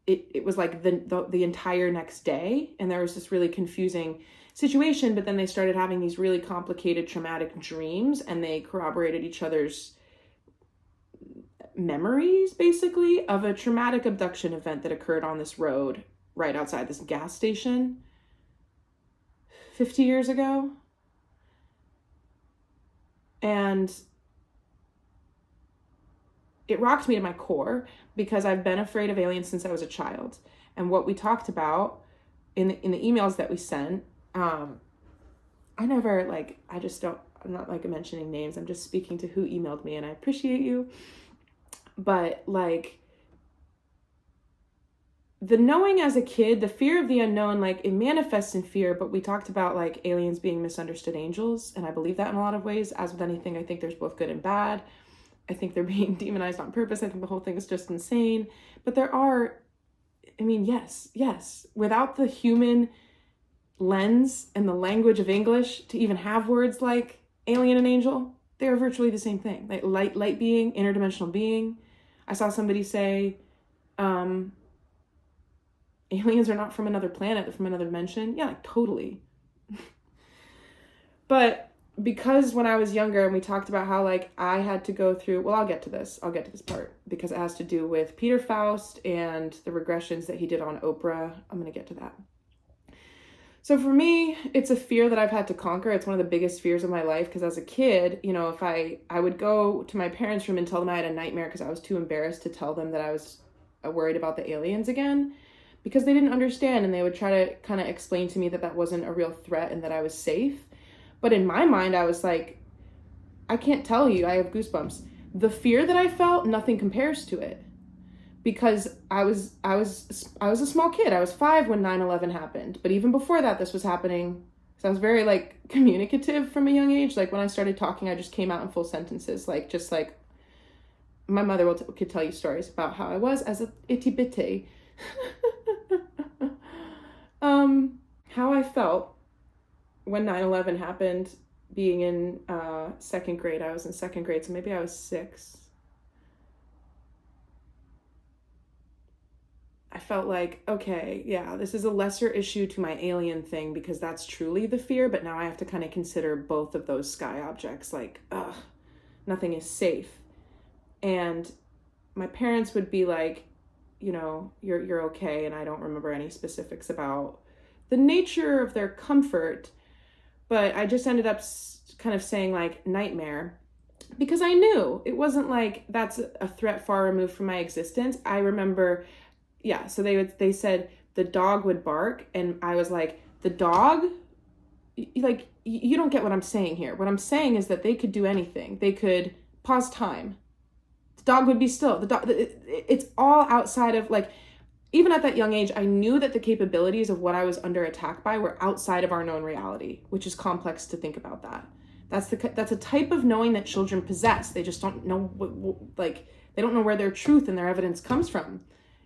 it was like the entire next day, and there was this really confusing situation. But then they started having these really complicated traumatic dreams, and they corroborated each other's memories, basically, of a traumatic abduction event that occurred on this road right outside this gas station 50 years ago. And it rocked me to my core, because I've been afraid of aliens since I was a child. And what we talked about in the emails that we sent, I'm not like mentioning names. I'm just speaking to who emailed me, and I appreciate you. But like, the knowing as a kid, the fear of the unknown, like, it manifests in fear. But we talked about like aliens being misunderstood angels, and I believe that in a lot of ways. As with anything, I think there's both good and bad. I think they're being demonized on purpose. I think the whole thing is just insane. But there are, yes, without the human lens and the language of English to even have words like alien and angel, they are virtually the same thing. Like light being, interdimensional being. I saw somebody say, aliens are not from another planet, they're from another dimension. Yeah, like, totally. But because when I was younger and we talked about how like I had to go through, well, I'll get to this part because it has to do with Peter Faust and the regressions that he did on Oprah. I'm going to get to that. So for me, it's a fear that I've had to conquer. It's one of the biggest fears of my life because as a kid, you know, if I would go to my parents' room and tell them I had a nightmare because I was too embarrassed to tell them that I was worried about the aliens again because they didn't understand, and they would try to kind of explain to me that that wasn't a real threat and that I was safe. But in my mind, I was like, I can't tell you, I have goosebumps. The fear that I felt, nothing compares to it. Because I was a small kid. I was 5 when 9/11 happened. But even before that, this was happening. So I was very like communicative from a young age. Like when I started talking, I just came out in full sentences. Like just like my mother could tell you stories about how I was as a itty bitty. How I felt when 9/11 happened, being in second grade. I was in second grade, so maybe I was 6. I felt like, okay, yeah, this is a lesser issue to my alien thing because that's truly the fear, but now I have to kind of consider both of those sky objects. Like, ugh, nothing is safe. And my parents would be like, you know, you're okay, and I don't remember any specifics about the nature of their comfort, but I just ended up kind of saying like nightmare because I knew it wasn't like that's a threat far removed from my existence. I remember, yeah, so they said the dog would bark, and I was like, the dog? Like, you don't get what I'm saying here. What I'm saying is that they could do anything. They could pause time. The dog would be still. The dog, it's all outside of, like, even at that young age, I knew that the capabilities of what I was under attack by were outside of our known reality, which is complex to think about that. That's a type of knowing that children possess. They just don't know they don't know where their truth and their evidence comes from.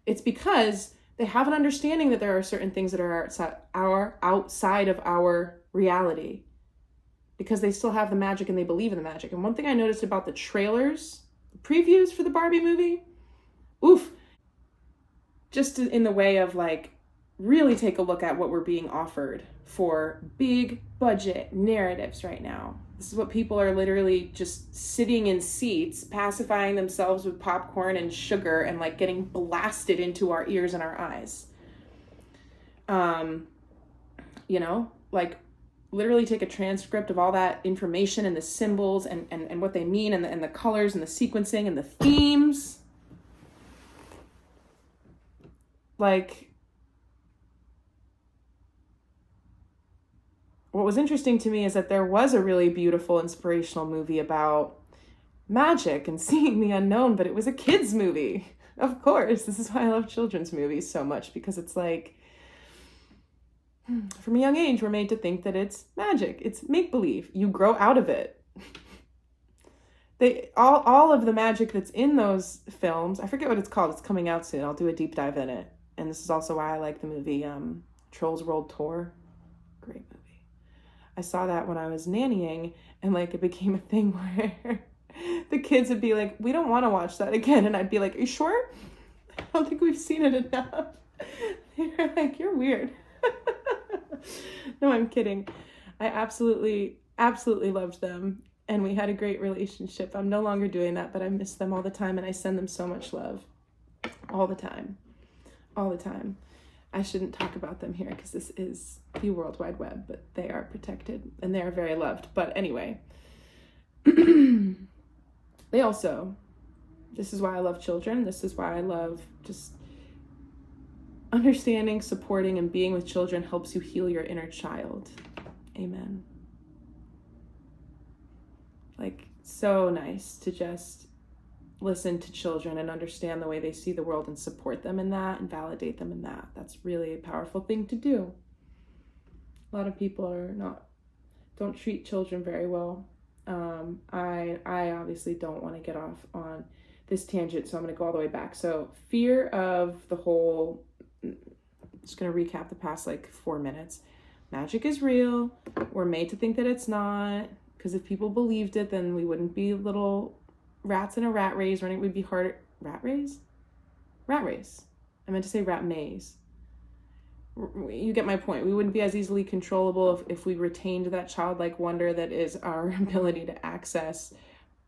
It's because they have an understanding that there are certain things that are outside of our reality because they still have the magic and they believe in the magic. And one thing I noticed about the trailers, the previews for the Barbie movie, oof, just in the way of like really take a look at what we're being offered for big budget narratives right now. This is what people are literally just sitting in seats, pacifying themselves with popcorn and sugar and like getting blasted into our ears and our eyes. You know, like literally take a transcript of all that information and the symbols and what they mean and the colors and the sequencing and the themes. Like, what was interesting to me is that there was a really beautiful, inspirational movie about magic and seeing the unknown, but it was a kid's movie. Of course, this is why I love children's movies so much, because it's like, from a young age, we're made to think that it's magic. It's make-believe. You grow out of it. All of the magic that's in those films, I forget what it's called. It's coming out soon. I'll do a deep dive in it. And this is also why I like the movie Trolls World Tour. Great movie. I saw that when I was nannying, and like it became a thing where the kids would be like, we don't want to watch that again. And I'd be like, are you sure? I don't think we've seen it enough. They're like, you're weird. No, I'm kidding. I absolutely loved them, and we had a great relationship. I'm no longer doing that, but I miss them all the time, and I send them so much love all the time. I shouldn't talk about them here because this is the World Wide Web, but they are protected and they are very loved. But anyway, they also, this is why I love children. This is why I love just understanding, supporting, and being with children helps you heal your inner child. Amen. Like, so nice to just listen to children and understand the way they see the world and support them in that and validate them in that. That's really a powerful thing to do. A lot of people don't treat children very well. I obviously don't want to get off on this tangent, so I'm going to go all the way back. So fear of the whole, I'm just going to recap the past like 4 minutes. Magic is real. We're made to think that it's not, because if people believed it, then we wouldn't be little rats in a rat race, or it would be harder. Rat race? Rat race. I meant to say rat maze. you get my point. We wouldn't be as easily controllable if we retained that childlike wonder that is our ability to access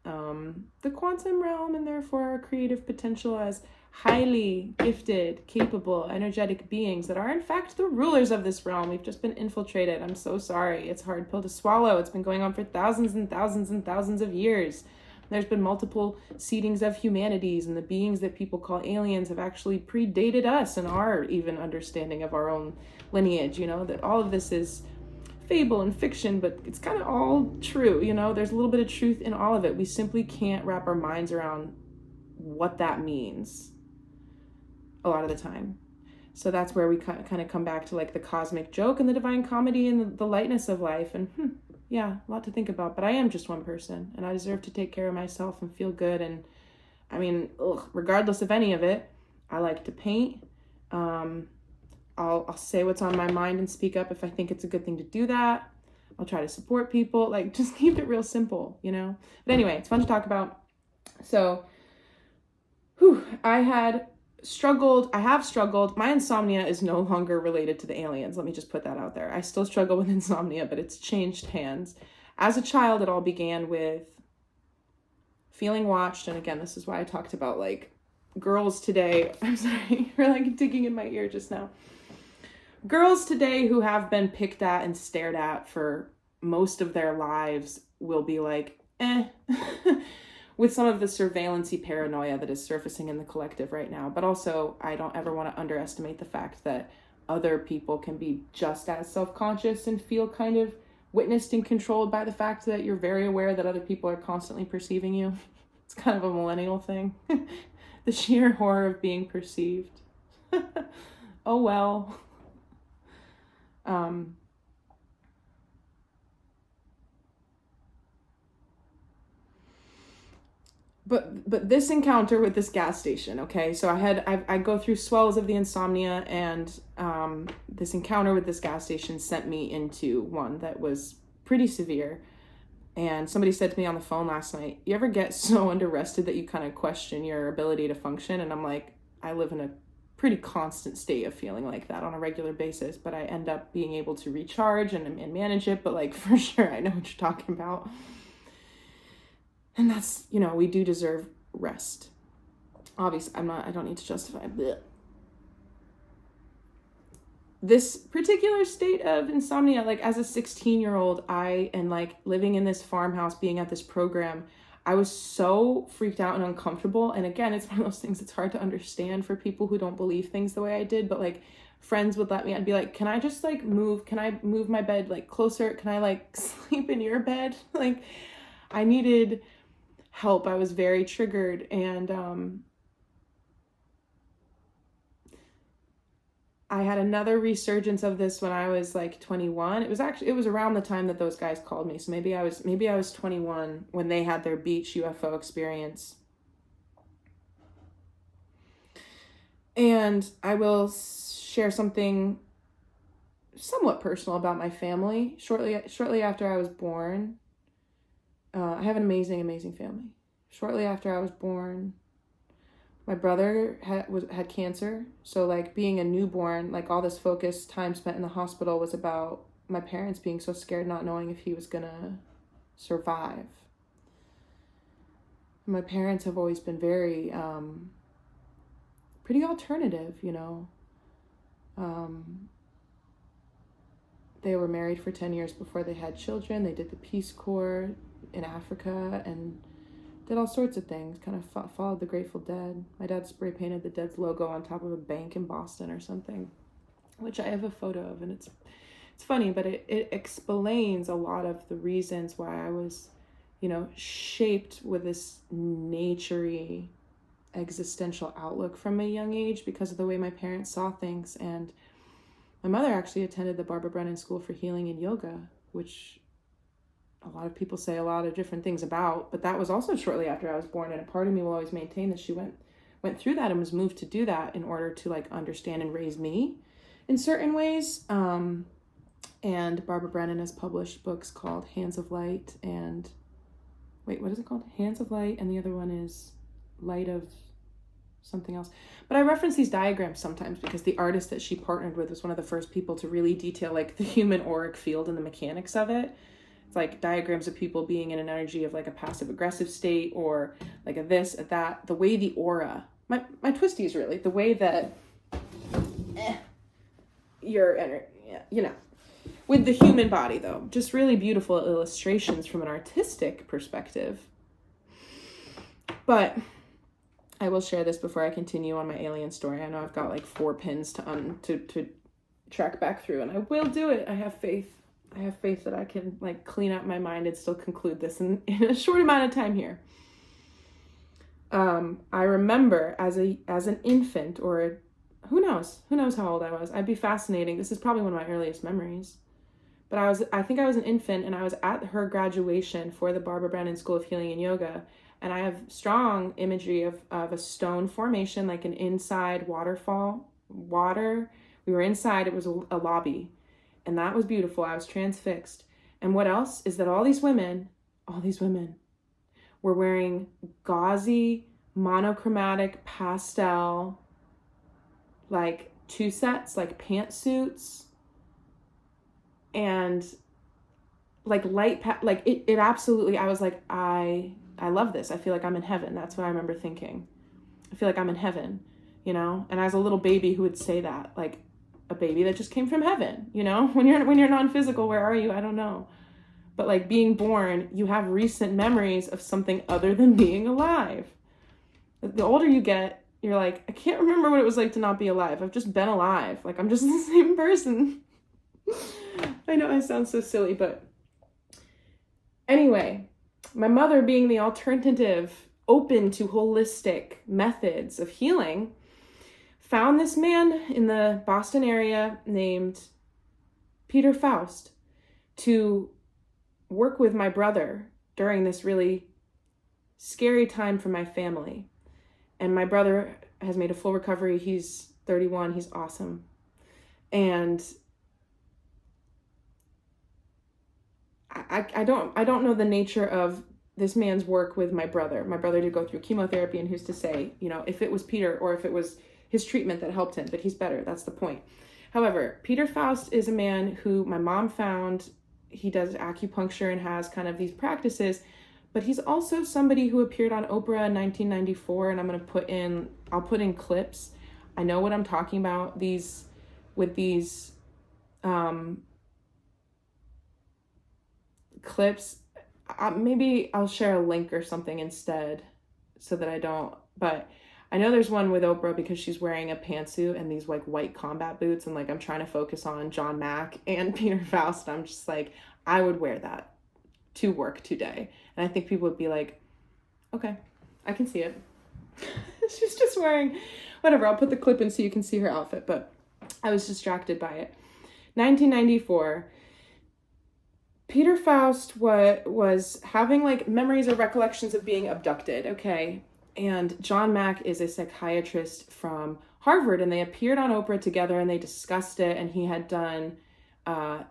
the quantum realm, and therefore our creative potential as highly gifted, capable, energetic beings that are in fact the rulers of this realm. We've just been infiltrated. I'm so sorry. It's a hard pill to swallow. It's been going on for thousands and thousands and thousands of years. There's been multiple seedings of humanities, and the beings that people call aliens have actually predated us and our even understanding of our own lineage. You know, that all of this is fable and fiction, but it's kind of all true. You know, there's a little bit of truth in all of it. We simply can't wrap our minds around what that means a lot of the time. So that's where we kind of come back to like the cosmic joke and the divine comedy and the lightness of life. And yeah, a lot to think about. But I am just one person, and I deserve to take care of myself and feel good. And I mean, regardless of any of it, I like to paint. I'll say what's on my mind and speak up if I think it's a good thing to do that. I'll try to support people. Like, just keep it real simple, you know? But anyway, it's fun to talk about. So, I have struggled. My insomnia is no longer related to the aliens. Let me just put that out there. I still struggle with insomnia, but it's changed hands. As a child, it all began with feeling watched. And again, this is why I talked about like girls today. I'm sorry, you're like digging in my ear just now. Girls today who have been picked at and stared at for most of their lives will be like, with some of the surveillance-y paranoia that is surfacing in the collective right now. But also, I don't ever want to underestimate the fact that other people can be just as self-conscious and feel kind of witnessed and controlled by the fact that you're very aware that other people are constantly perceiving you. It's kind of a millennial thing. The sheer horror of being perceived. Oh well. But this encounter with this gas station, okay? So I go through swells of the insomnia, and this encounter with this gas station sent me into one that was pretty severe. And somebody said to me on the phone last night, you ever get so under-rested that you kind of question your ability to function? And I'm like, I live in a pretty constant state of feeling like that on a regular basis, but I end up being able to recharge and manage it. But like, for sure, I know what you're talking about. And that's, you know, we do deserve rest. Obviously, I don't need to justify it. This particular state of insomnia, like as a 16-year-old, and like living in this farmhouse, being at this program, I was so freaked out and uncomfortable. And again, it's one of those things that's hard to understand for people who don't believe things the way I did. But like friends would let me, I'd be like, can I just like can I move my bed like closer? Can I like sleep in your bed? Like I needed help. I was very triggered. And I had another resurgence of this when I was like 21. It was around the time that those guys called me. So maybe I was 21 when they had their beach UFO experience. And I will share something somewhat personal about my family. Shortly after I was born, I have an amazing, amazing family. Shortly after I was born, my brother had cancer. So like being a newborn, like all this focused time spent in the hospital was about my parents being so scared, not knowing if he was gonna survive. My parents have always been very, pretty alternative, you know. They were married for 10 years before they had children. They did the Peace Corps in Africa and did all sorts of things, kind of followed the Grateful Dead. My dad spray painted the Dead's logo on top of a bank in Boston or something, which I have a photo of, and it's funny, but it explains a lot of the reasons why I was, you know, shaped with this nature-y existential outlook from a young age because of the way my parents saw things. And my mother actually attended the Barbara Brennan School for Healing and Yoga, which a lot of people say a lot of different things about, but that was also shortly after I was born. And a part of me will always maintain that she went through that and was moved to do that in order to like understand and raise me in certain ways. And Barbara Brennan has published books called Hands of Light and what is it called? Hands of Light. And the other one is Light of something else. But I reference these diagrams sometimes because the artist that she partnered with was one of the first people to really detail like the human auric field and the mechanics of it. It's like diagrams of people being in an energy of like a passive aggressive state or like a this, a that. The way the aura, my twisties really, the way that your energy, you know. With the human body though, just really beautiful illustrations from an artistic perspective. But I will share this before I continue on my alien story. I know I've got like 4 pins to track back through, and I will do it. I have faith. I have faith that I can like clean up my mind and still conclude this in a short amount of time here. I remember as an infant, or who knows how old I was. I'd be fascinating. This is probably one of my earliest memories. But I think I was an infant, and I was at her graduation for the Barbara Brennan School of Healing and Yoga. And I have strong imagery of a stone formation, like an inside waterfall, water. We were inside, it was a lobby. And that was beautiful. I was transfixed. And what else is that all these women were wearing gauzy, monochromatic, pastel, like 2 sets, like pantsuits. And like light, like it absolutely, I was like, I love this. I feel like I'm in heaven. That's what I remember thinking. I feel like I'm in heaven, you know? And as a little baby who would say that, like a baby that just came from heaven, you know? When you're non-physical, where are you? I don't know. But like being born, you have recent memories of something other than being alive. The older you get, you're like, I can't remember what it was like to not be alive. I've just been alive. Like I'm just the same person. I know I sound so silly, but anyway, my mother, being the alternative, open to holistic methods of healing, found this man in the Boston area named Peter Faust to work with my brother during this really scary time for my family. And my brother has made a full recovery. He's 31. He's awesome. And I don't know the nature of this man's work with my brother. My brother did go through chemotherapy, and who's to say, you know, if it was Peter or if it was his treatment that helped him, but he's better. That's the point. However, Peter Faust is a man who my mom found. He does acupuncture and has kind of these practices, but he's also somebody who appeared on Oprah in 1994, and I'll put in clips. I know what I'm talking about, these clips. Maybe I'll share a link or something instead so that I don't, but I know there's one with Oprah because she's wearing a pantsuit and these like white combat boots, and like I'm trying to focus on John Mack and Peter Faust. I'm just like, I would wear that to work today. And I think people would be like, okay, I can see it. She's just wearing whatever. I'll put the clip in so you can see her outfit, but I was distracted by it. 1994. Peter Faust was having like memories or recollections of being abducted, okay? And John Mack is a psychiatrist from Harvard, and they appeared on Oprah together and they discussed it, and he had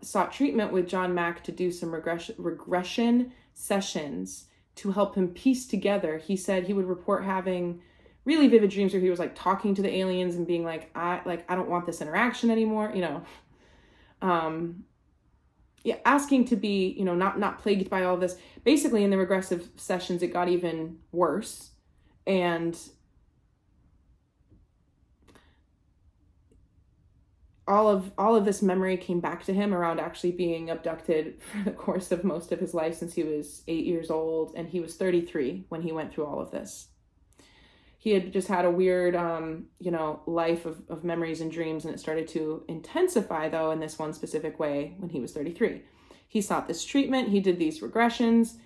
sought treatment with John Mack to do some regression sessions to help him piece together. He said he would report having really vivid dreams where he was like talking to the aliens and being like, I don't want this interaction anymore, you know. Asking to be, you know, not plagued by all this. Basically, in the regressive sessions, it got even worse. And all of this memory came back to him around actually being abducted for the course of most of his life since he was 8 years old. And he was 33 when he went through all of this. He had just had a weird, life of memories and dreams, and it started to intensify, though, in this one specific way when he was 33. He sought this treatment. He did these regressions.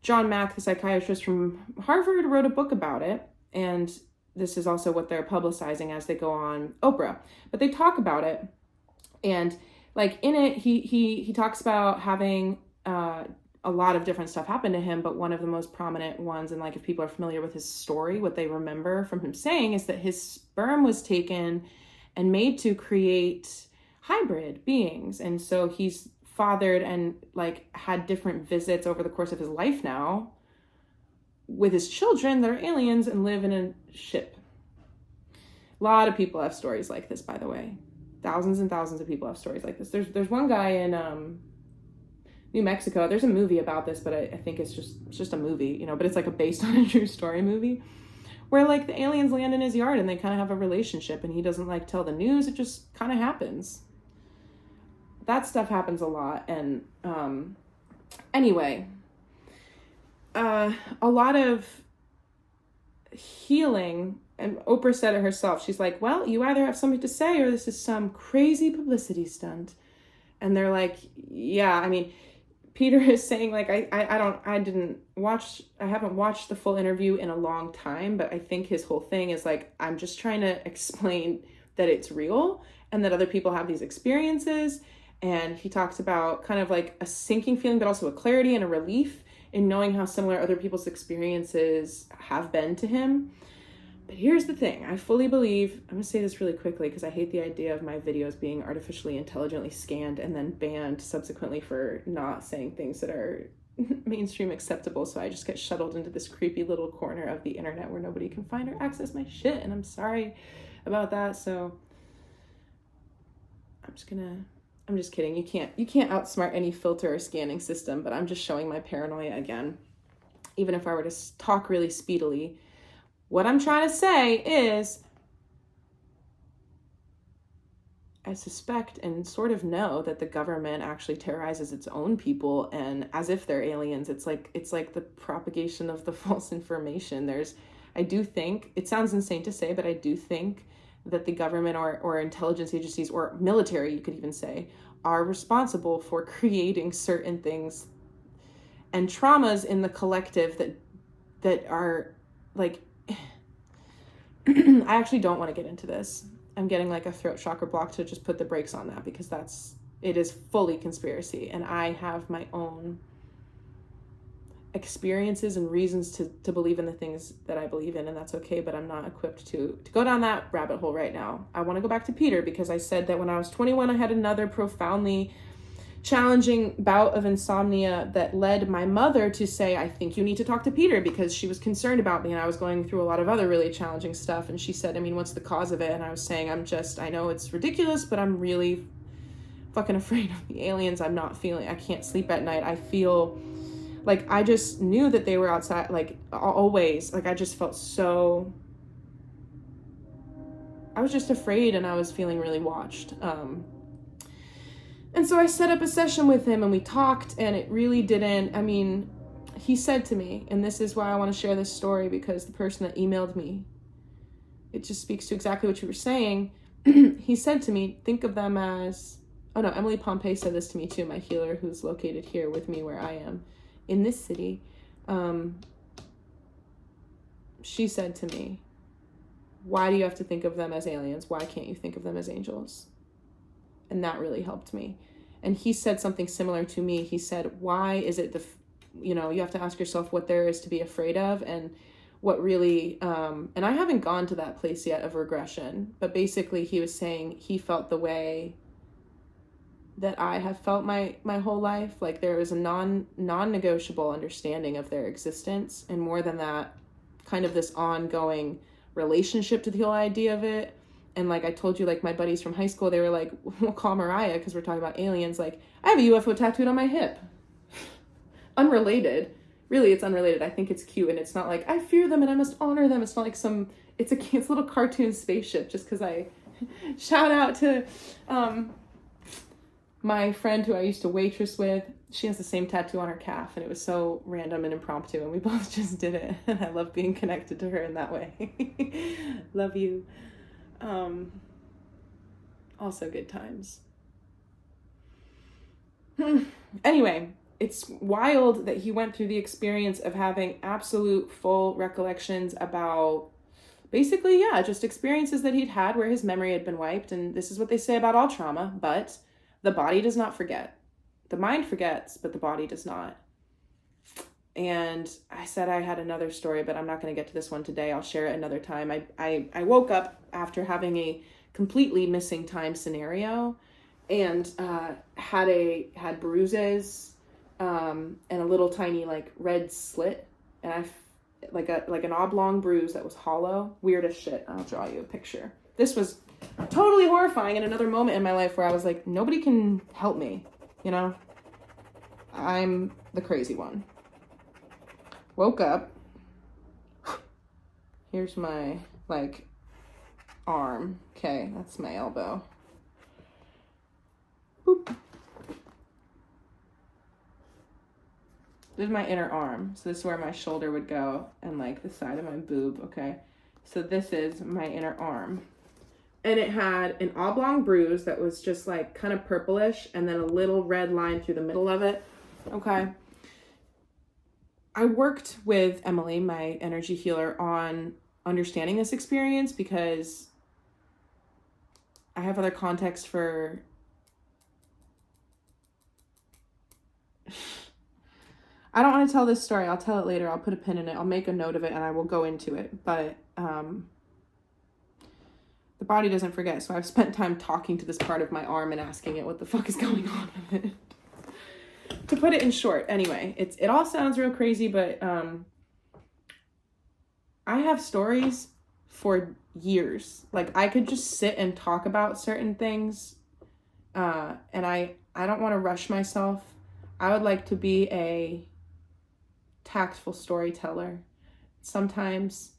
John Mack, the psychiatrist from Harvard, wrote a book about it, and this is also what they're publicizing as they go on Oprah. But they talk about it, and like in it, he talks about having a lot of different stuff happened to him, but one of the most prominent ones, and like if people are familiar with his story, what they remember from him saying is that his sperm was taken and made to create hybrid beings. And so he's fathered and like had different visits over the course of his life now with his children that are aliens and live in a ship. A lot of people have stories like this, by the way. Thousands and thousands of people have stories like this. There's one guy in New Mexico. There's a movie about this, but I think it's just a movie, you know, but it's like a based on a true story movie where like the aliens land in his yard and they kind of have a relationship and he doesn't like tell the news. It just kind of happens. That stuff happens a lot. And anyway, a lot of healing, and Oprah said it herself. She's like, well, you either have something to say or this is some crazy publicity stunt. And they're like, yeah, I mean, Peter is saying like, I haven't watched the full interview in a long time, but I think his whole thing is like, I'm just trying to explain that it's real and that other people have these experiences. And he talks about kind of like a sinking feeling, but also a clarity and a relief in knowing how similar other people's experiences have been to him. But here's the thing. I fully believe, I'm going to say this really quickly because I hate the idea of my videos being artificially intelligently scanned and then banned subsequently for not saying things that are mainstream acceptable. So I just get shuttled into this creepy little corner of the internet where nobody can find or access my shit. And I'm sorry about that. So I'm just kidding. You can't outsmart any filter or scanning system, but I'm just showing my paranoia again. Even if I were to talk really speedily, what I'm trying to say is I suspect and sort of know that the government actually terrorizes its own people, and as if they're aliens. It's like the propagation of the false information. I do think, it sounds insane to say, but I do think that the government or intelligence agencies or military, you could even say, are responsible for creating certain things and traumas in the collective that are like, I actually don't want to get into this. I'm getting like a throat chakra block to just put the brakes on that because it is fully conspiracy, and I have my own experiences and reasons to believe in the things that I believe in, and that's okay, but I'm not equipped to go down that rabbit hole right now. I want to go back to Peter because I said that when I was 21, I had another profoundly challenging bout of insomnia that led my mother to say, I think you need to talk to Peter, because she was concerned about me and I was going through a lot of other really challenging stuff. And she said, I mean, what's the cause of it? And I was saying, I know it's ridiculous, but I'm really fucking afraid of the aliens. I can't sleep at night. I feel like I just knew that they were outside, like always. Like I just felt so, I was just afraid and I was feeling really watched. And so I set up a session with him and we talked, and it really didn't, I mean, he said to me, and this is why I want to share this story, because the person that emailed me, it just speaks to exactly what you were saying. He said to me, think of them as, oh no, Emily Pompey said this to me too, my healer who's located here with me where I am in this city. She said to me, why do you have to think of them as aliens? Why can't you think of them as angels? And that really helped me. And he said something similar to me. He said, why is it you have to ask yourself what there is to be afraid of, and what really, and I haven't gone to that place yet of regression, but basically he was saying he felt the way that I have felt my whole life. Like there was a non-negotiable understanding of their existence. And more than that, kind of this ongoing relationship to the whole idea of it. And like I told you, like my buddies from high school, they were like, we'll call Mariah because we're talking about aliens. Like, I have a UFO tattooed on my hip. Unrelated. Really, it's unrelated. I think it's cute. And it's not like, I fear them and I must honor them. It's not like it's a little cartoon spaceship, just because I shout out to my friend who I used to waitress with. She has the same tattoo on her calf, and it was so random and impromptu, and we both just did it. And I love being connected to her in that way. Love you. Also good times. Anyway, it's wild that he went through the experience of having absolute full recollections about basically, just experiences that he'd had where his memory had been wiped. And this is what they say about all trauma, but the body does not forget. The mind forgets, but the body does not. And I said I had another story, but I'm not going to get to this one today. I'll share it another time. I woke up after having a completely missing time scenario, and had bruises and a little tiny like red slit, and like an oblong bruise that was hollow. Weird as shit. I'll draw you a picture. This was totally horrifying in another moment in my life where I was like, nobody can help me, you know? I'm the crazy one. Woke up. Here's my, like, arm. Okay, that's my elbow. Boop. This is my inner arm. So this is where my shoulder would go and like the side of my boob, okay? So this is my inner arm. And it had an oblong bruise that was just like kind of purplish and then a little red line through the middle of it, okay? I worked with Emily, my energy healer, on understanding this experience because I have other context for I don't want to tell this story. I'll tell it later. I'll put a pin in it. I'll make a note of it and I will go into it. But the body doesn't forget. So I've spent time talking to this part of my arm and asking it what the fuck is going on with it. To put it in short, anyway, it all sounds real crazy, but I have stories for years. Like I could just sit and talk about certain things, and I don't want to rush myself. I would like to be a tactful storyteller. Sometimes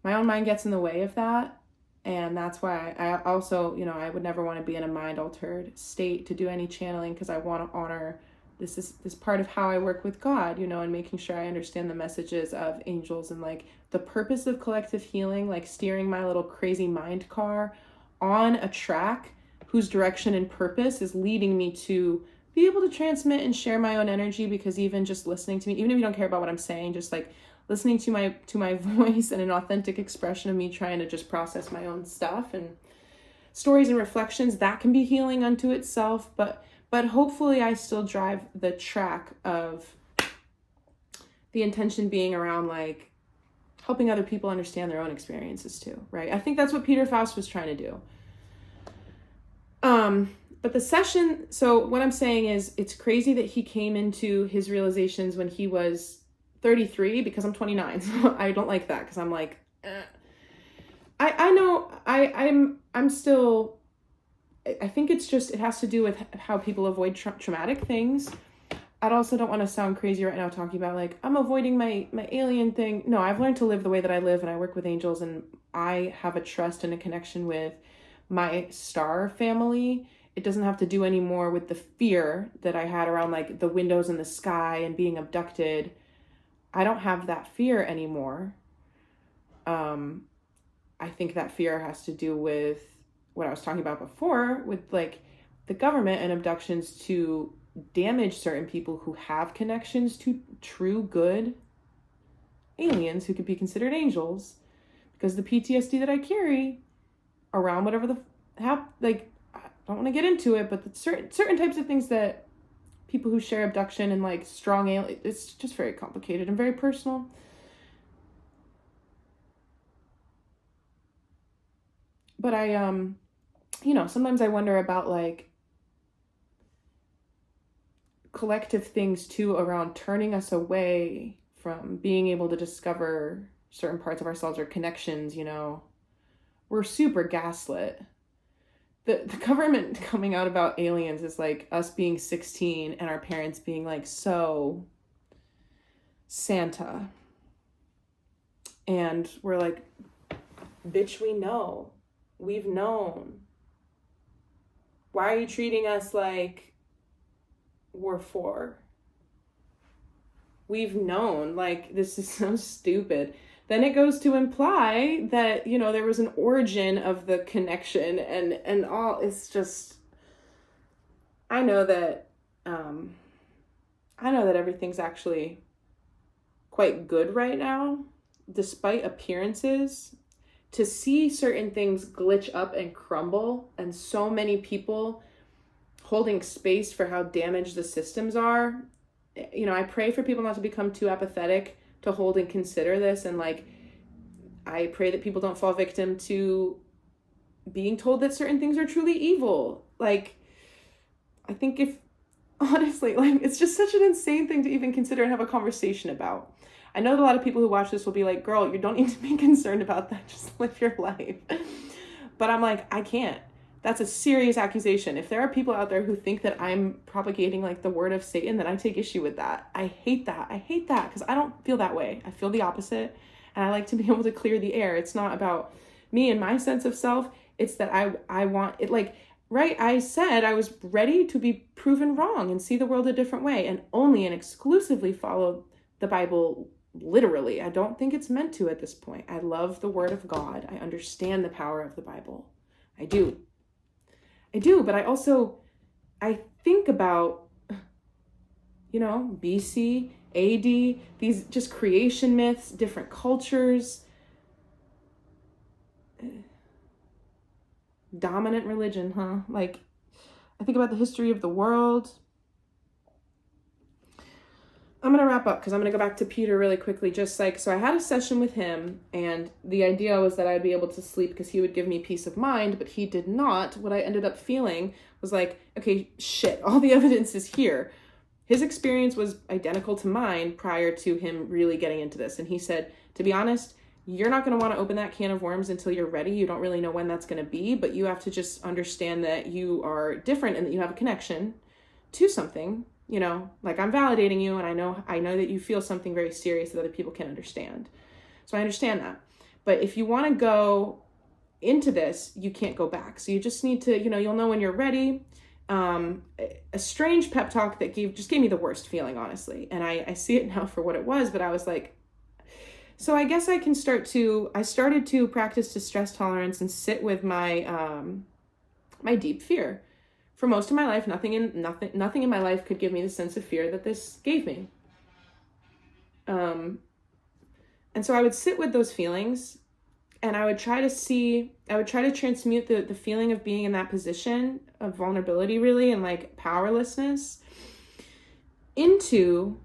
my own mind gets in the way of that, and that's why I also, you know, I would never want to be in a mind altered state to do any channeling because I want to honor this part of how I work with God, you know, and making sure I understand the messages of angels and like the purpose of collective healing, like steering my little crazy mind car on a track whose direction and purpose is leading me to be able to transmit and share my own energy, because even just listening to me, even if you don't care about what I'm saying, just like listening to my voice and an authentic expression of me trying to just process my own stuff and stories and reflections, that can be healing unto itself. But hopefully I still drive the track of the intention being around like helping other people understand their own experiences too, right? I think that's what Peter Faust was trying to do. But the session, so what I'm saying is it's crazy that he came into his realizations when he was 33, because I'm 29. So I don't like that, because I'm like, I know I'm still, I think it's just, it has to do with how people avoid traumatic things. I also don't want to sound crazy right now talking about like, I'm avoiding my alien thing. No, I've learned to live the way that I live, and I work with angels, and I have a trust and a connection with my star family. It doesn't have to do any more with the fear that I had around like the windows in the sky and being abducted. I don't have that fear anymore. I think that fear has to do with what I was talking about before with like the government and abductions to damage certain people who have connections to true good aliens who could be considered angels, because the PTSD that I carry around whatever like, I don't want to get into it, but certain types of things that people who share abduction and like strong alien, it's just very complicated and very personal. But I, you know, sometimes I wonder about like collective things too around turning us away from being able to discover certain parts of ourselves or connections, you know. We're super gaslit. The government coming out about aliens is like us being 16 and our parents being like, so Santa. And we're like, bitch, we know. We've known. Why are you treating us like we're 4? We've known. Like, this is so stupid. Then it goes to imply that, you know, there was an origin of the connection and all. It's just, I know that everything's actually quite good right now, despite appearances. To see certain things glitch up and crumble, and so many people holding space for how damaged the systems are. You know, I pray for people not to become too apathetic to hold and consider this, and like I pray that people don't fall victim to being told that certain things are truly evil. Like, I think if honestly, like, it's just such an insane thing to even consider and have a conversation about. I know that a lot of people who watch this will be like, girl, you don't need to be concerned about that. Just live your life. But I'm like, I can't. That's a serious accusation. If there are people out there who think that I'm propagating like the word of Satan, then I take issue with that. I hate that. I hate that because I don't feel that way. I feel the opposite. And I like to be able to clear the air. It's not about me and my sense of self. It's that I want it, like, right? I said I was ready to be proven wrong and see the world a different way and only and exclusively follow the Bible literally. I don't think it's meant to at this point. I love the word of God. I understand the power of the Bible. I do, but I think about, BC, AD, these just creation myths, different cultures, dominant religion, huh? Like, I think about the history of the world. I'm going to wrap up because I'm going to go back to Peter really quickly. So I had a session with him, and the idea was that I'd be able to sleep because he would give me peace of mind, but he did not. What I ended up feeling was like, okay, shit, all the evidence is here. His experience was identical to mine prior to him really getting into this. And he said, to be honest, you're not going to want to open that can of worms until you're ready. You don't really know when that's going to be, but you have to just understand that you are different and that you have a connection to something. Like, I'm validating you, and I know that you feel something very serious that other people can understand. So I understand that. But if you want to go into this, you can't go back. So you just need to, you'll know when you're ready. A strange pep talk that gave me the worst feeling, honestly. And I see it now for what it was, but I was like, so I guess I started to practice distress tolerance and sit with my, my deep fear. For most of my life, nothing in my life could give me the sense of fear that this gave me. And so I would sit with those feelings, and I would try to transmute the feeling of being in that position of vulnerability, really, and like powerlessness, into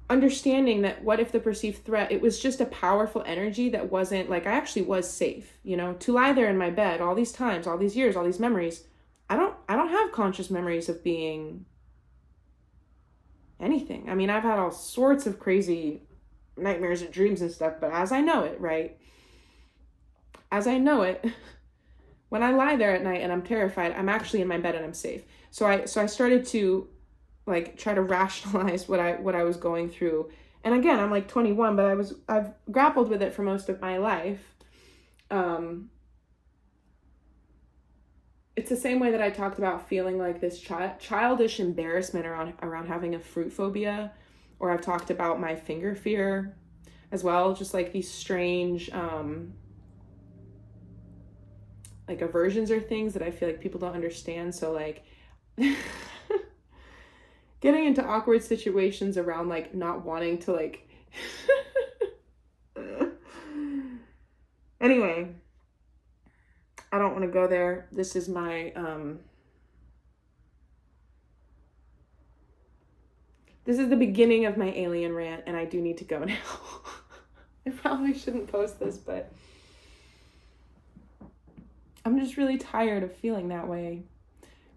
understanding that what if the perceived threat, it was just a powerful energy that wasn't like, I actually was safe, to lie there in my bed all these times, all these years, all these memories. I don't have conscious memories of being anything. I mean, I've had all sorts of crazy nightmares and dreams and stuff, but as I know it, right? As I know it, when I lie there at night and I'm terrified, I'm actually in my bed and I'm safe. So I started to like try to rationalize what I was going through. And again, I'm like 21, but I've grappled with it for most of my life. It's the same way that I talked about feeling like this childish embarrassment around having a fruit phobia, or I've talked about my finger fear as well, just like these strange like aversions or things that I feel like people don't understand. So like getting into awkward situations around like not wanting to like anyway, I don't want to go there. This is my this is the beginning of my alien rant, and I do need to go now. I probably shouldn't post this, but I'm just really tired of feeling that way.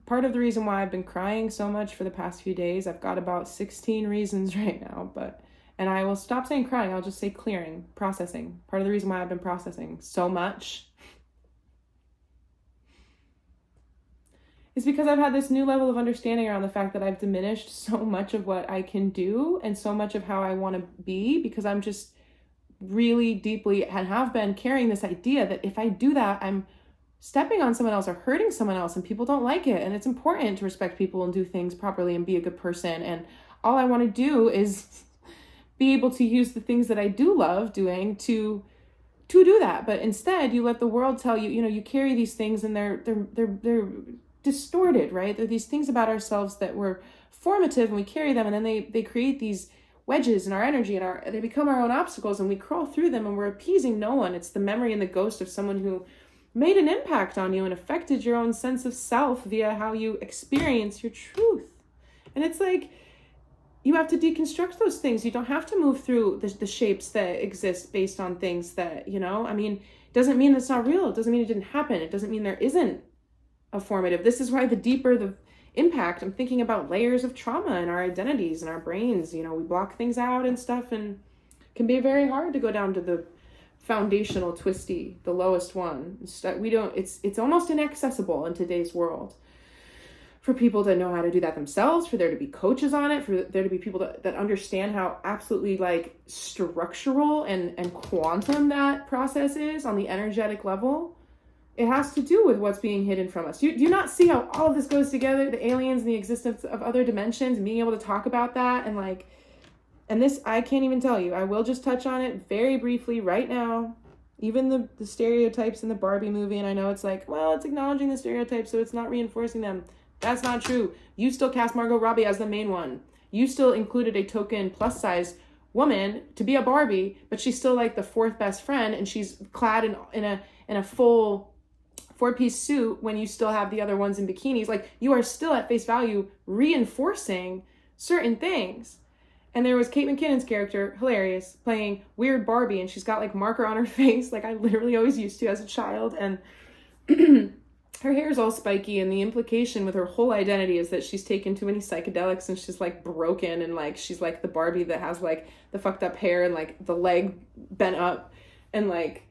Part of the reason why I've been crying so much for the past few days, I've got about 16 reasons right now, and I will stop saying crying, I'll just say clearing, processing. Part of the reason why I've been processing so much is because I've had this new level of understanding around the fact that I've diminished so much of what I can do and so much of how I want to be, because I'm just really deeply and have been carrying this idea that if I do that, I'm stepping on someone else or hurting someone else, and people don't like it. And it's important to respect people and do things properly and be a good person. And all I want to do is be able to use the things that I do love doing to do that. But instead, you let the world tell you, you carry these things and they're distorted, right? They're these things about ourselves that were formative, and we carry them, and then they create these wedges in our energy, and they become our own obstacles, and we crawl through them, and we're appeasing no one. It's the memory and the ghost of someone who made an impact on you and affected your own sense of self via how you experience your truth. And it's like, you have to deconstruct those things. You don't have to move through the shapes that exist based on things that, I mean, it doesn't mean it's not real. It doesn't mean it didn't happen. It doesn't mean there isn't a formative. This is why the deeper the impact, I'm thinking about layers of trauma in our identities and our brains. We block things out and stuff, and can be very hard to go down to the foundational twisty, the lowest one. It's almost inaccessible in today's world for people to know how to do that themselves, for there to be coaches on it, for there to be people that understand how absolutely like structural and quantum that process is on the energetic level. It has to do with what's being hidden from us. Do you not see how all of this goes together? The aliens and the existence of other dimensions and being able to talk about that and this, I can't even tell you. I will just touch on it very briefly right now. Even the stereotypes in the Barbie movie, and I know it's like, well, it's acknowledging the stereotypes, so it's not reinforcing them. That's not true. You still cast Margot Robbie as the main one. You still included a token plus size woman to be a Barbie, but she's still like the fourth best friend, and she's clad in a full 4-piece suit when you still have the other ones in bikinis. Like, you are still at face value reinforcing certain things. And there was Kate McKinnon's character, hilarious, playing weird Barbie, and she's got like marker on her face, like I literally always used to as a child, and her hair is all spiky, and the implication with her whole identity is that she's taken too many psychedelics and she's like broken, and like she's like the Barbie that has like the fucked up hair and like the leg bent up, and like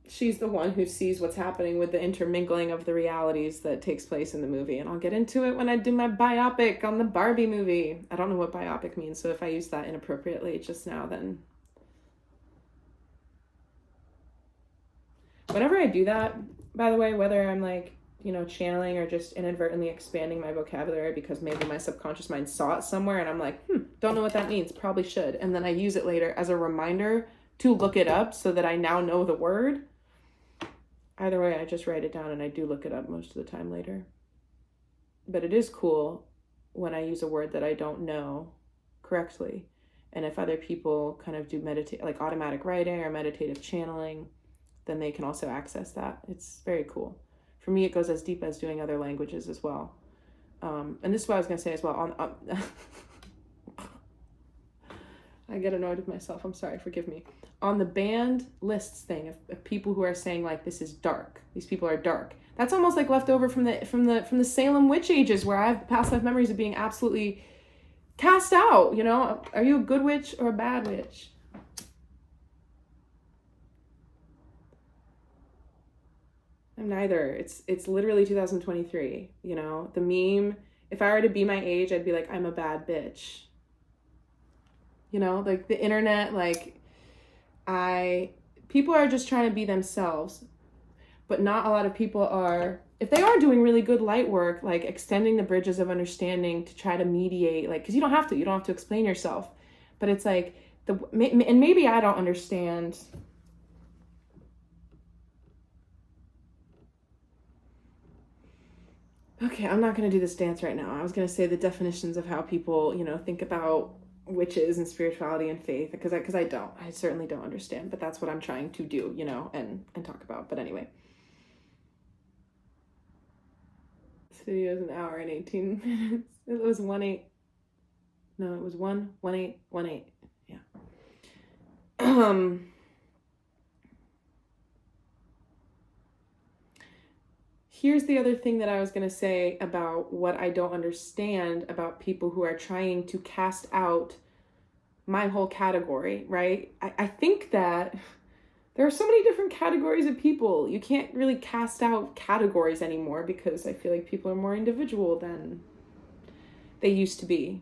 she's the one who sees what's happening with the intermingling of the realities that takes place in the movie. And I'll get into it when I do my biopic on the Barbie movie. I don't know what biopic means, so if I use that inappropriately just now, then whenever I do that, by the way, whether I'm like, you know, channeling or just inadvertently expanding my vocabulary because maybe my subconscious mind saw it somewhere and I'm like, don't know what that means, probably should. And then I use it later as a reminder to look it up so that I now know the word. Either way, I just write it down and I do look it up most of the time later. But it is cool when I use a word that I don't know correctly. And if other people kind of do like automatic writing or meditative channeling, then they can also access that. It's very cool. For me, it goes as deep as doing other languages as well. And this is what I was going to say as well. I get annoyed with myself. I'm sorry. Forgive me. On the banned lists thing of people who are saying like, this is dark. These people are dark. That's almost like left over from the Salem witch ages, where I have past life memories of being absolutely cast out. You know, are you a good witch or a bad witch? I'm neither. It's literally 2023. You know, the meme. If I were to be my age, I'd be like, I'm a bad bitch. You know, like the internet, like people are just trying to be themselves, but not a lot of people are, if they are doing really good light work, like extending the bridges of understanding to try to mediate, like, because you don't have to explain yourself, but it's like and maybe I don't understand. Okay, I'm not going to do this dance right now. I was going to say the definitions of how people, you know, think about witches and spirituality and faith, because I certainly don't understand, but that's what I'm trying to do, you know, and talk about. But anyway, this video is 1 hour and 18 minutes. It was 1:08. No, it was 1:18. Yeah. Here's the other thing that I was going to say about what I don't understand about people who are trying to cast out my whole category, right? I think that there are so many different categories of people. You can't really cast out categories anymore because I feel like people are more individual than they used to be.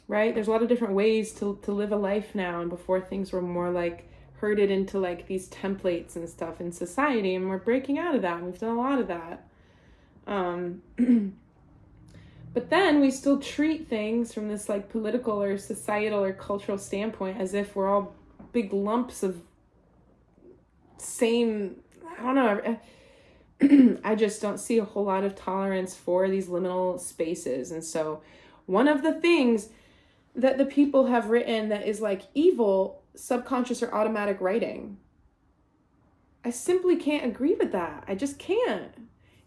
Right? There's a lot of different ways to live a life now, and before things were more like herded into like these templates and stuff in society, and we're breaking out of that, and we've done a lot of that. But then we still treat things from this like political or societal or cultural standpoint as if we're all big lumps of same, I don't know. I just don't see a whole lot of tolerance for these liminal spaces. And so one of the things that the people have written that is like evil, subconscious or automatic writing, I simply can't agree with that. I just can't.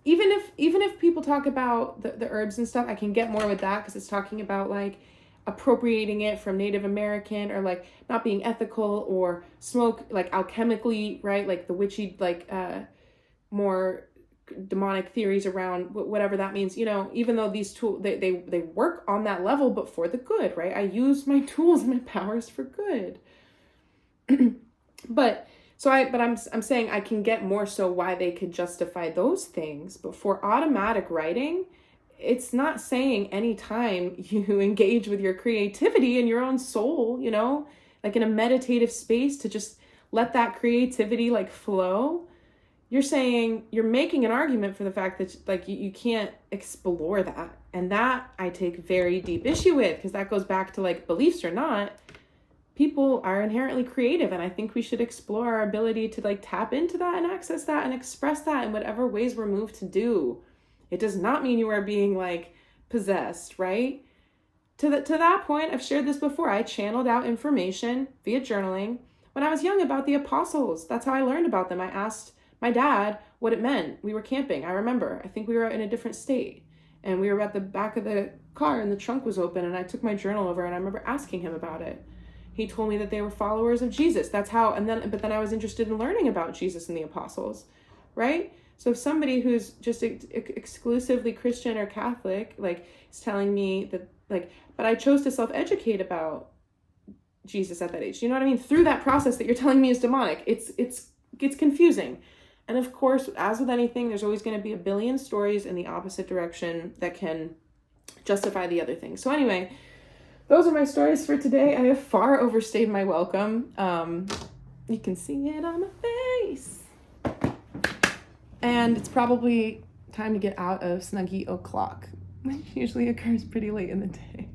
Even if people talk about the herbs and stuff, I can get more with that because it's talking about like appropriating it from Native American, or like not being ethical, or smoke like alchemically, right? Like the witchy, like more demonic theories around whatever that means, you know, even though these tools, they work on that level, but for the good, right? I use my tools, my powers for good. But I'm saying I can get more so why they could justify those things, but for automatic writing, it's not saying anytime you engage with your creativity and your own soul, you know, like in a meditative space, to just let that creativity like flow. You're saying, you're making an argument for the fact that like you can't explore that. And that I take very deep issue with, because that goes back to like beliefs or not. People are inherently creative, and I think we should explore our ability to like tap into that and access that and express that in whatever ways we're moved to do. It does not mean you are being like possessed, right? To that point, I've shared this before. I channeled out information via journaling when I was young about the apostles. That's how I learned about them. I asked my dad what it meant. We were camping. I remember. I think we were in a different state, and we were at the back of the car, and the trunk was open, and I took my journal over, and I remember asking him about it. He told me that they were followers of Jesus. That's how, but then I was interested in learning about Jesus and the apostles, right? So if somebody who's just exclusively Christian or Catholic, like, is telling me that, like, but I chose to self-educate about Jesus at that age. You know what I mean? Through that process that you're telling me is demonic, it's confusing. And of course, as with anything, there's always going to be a billion stories in the opposite direction that can justify the other thing. So anyway, those are my stories for today. I have far overstayed my welcome. You can see it on my face. And it's probably time to get out of Snuggy O'Clock, which usually occurs pretty late in the day.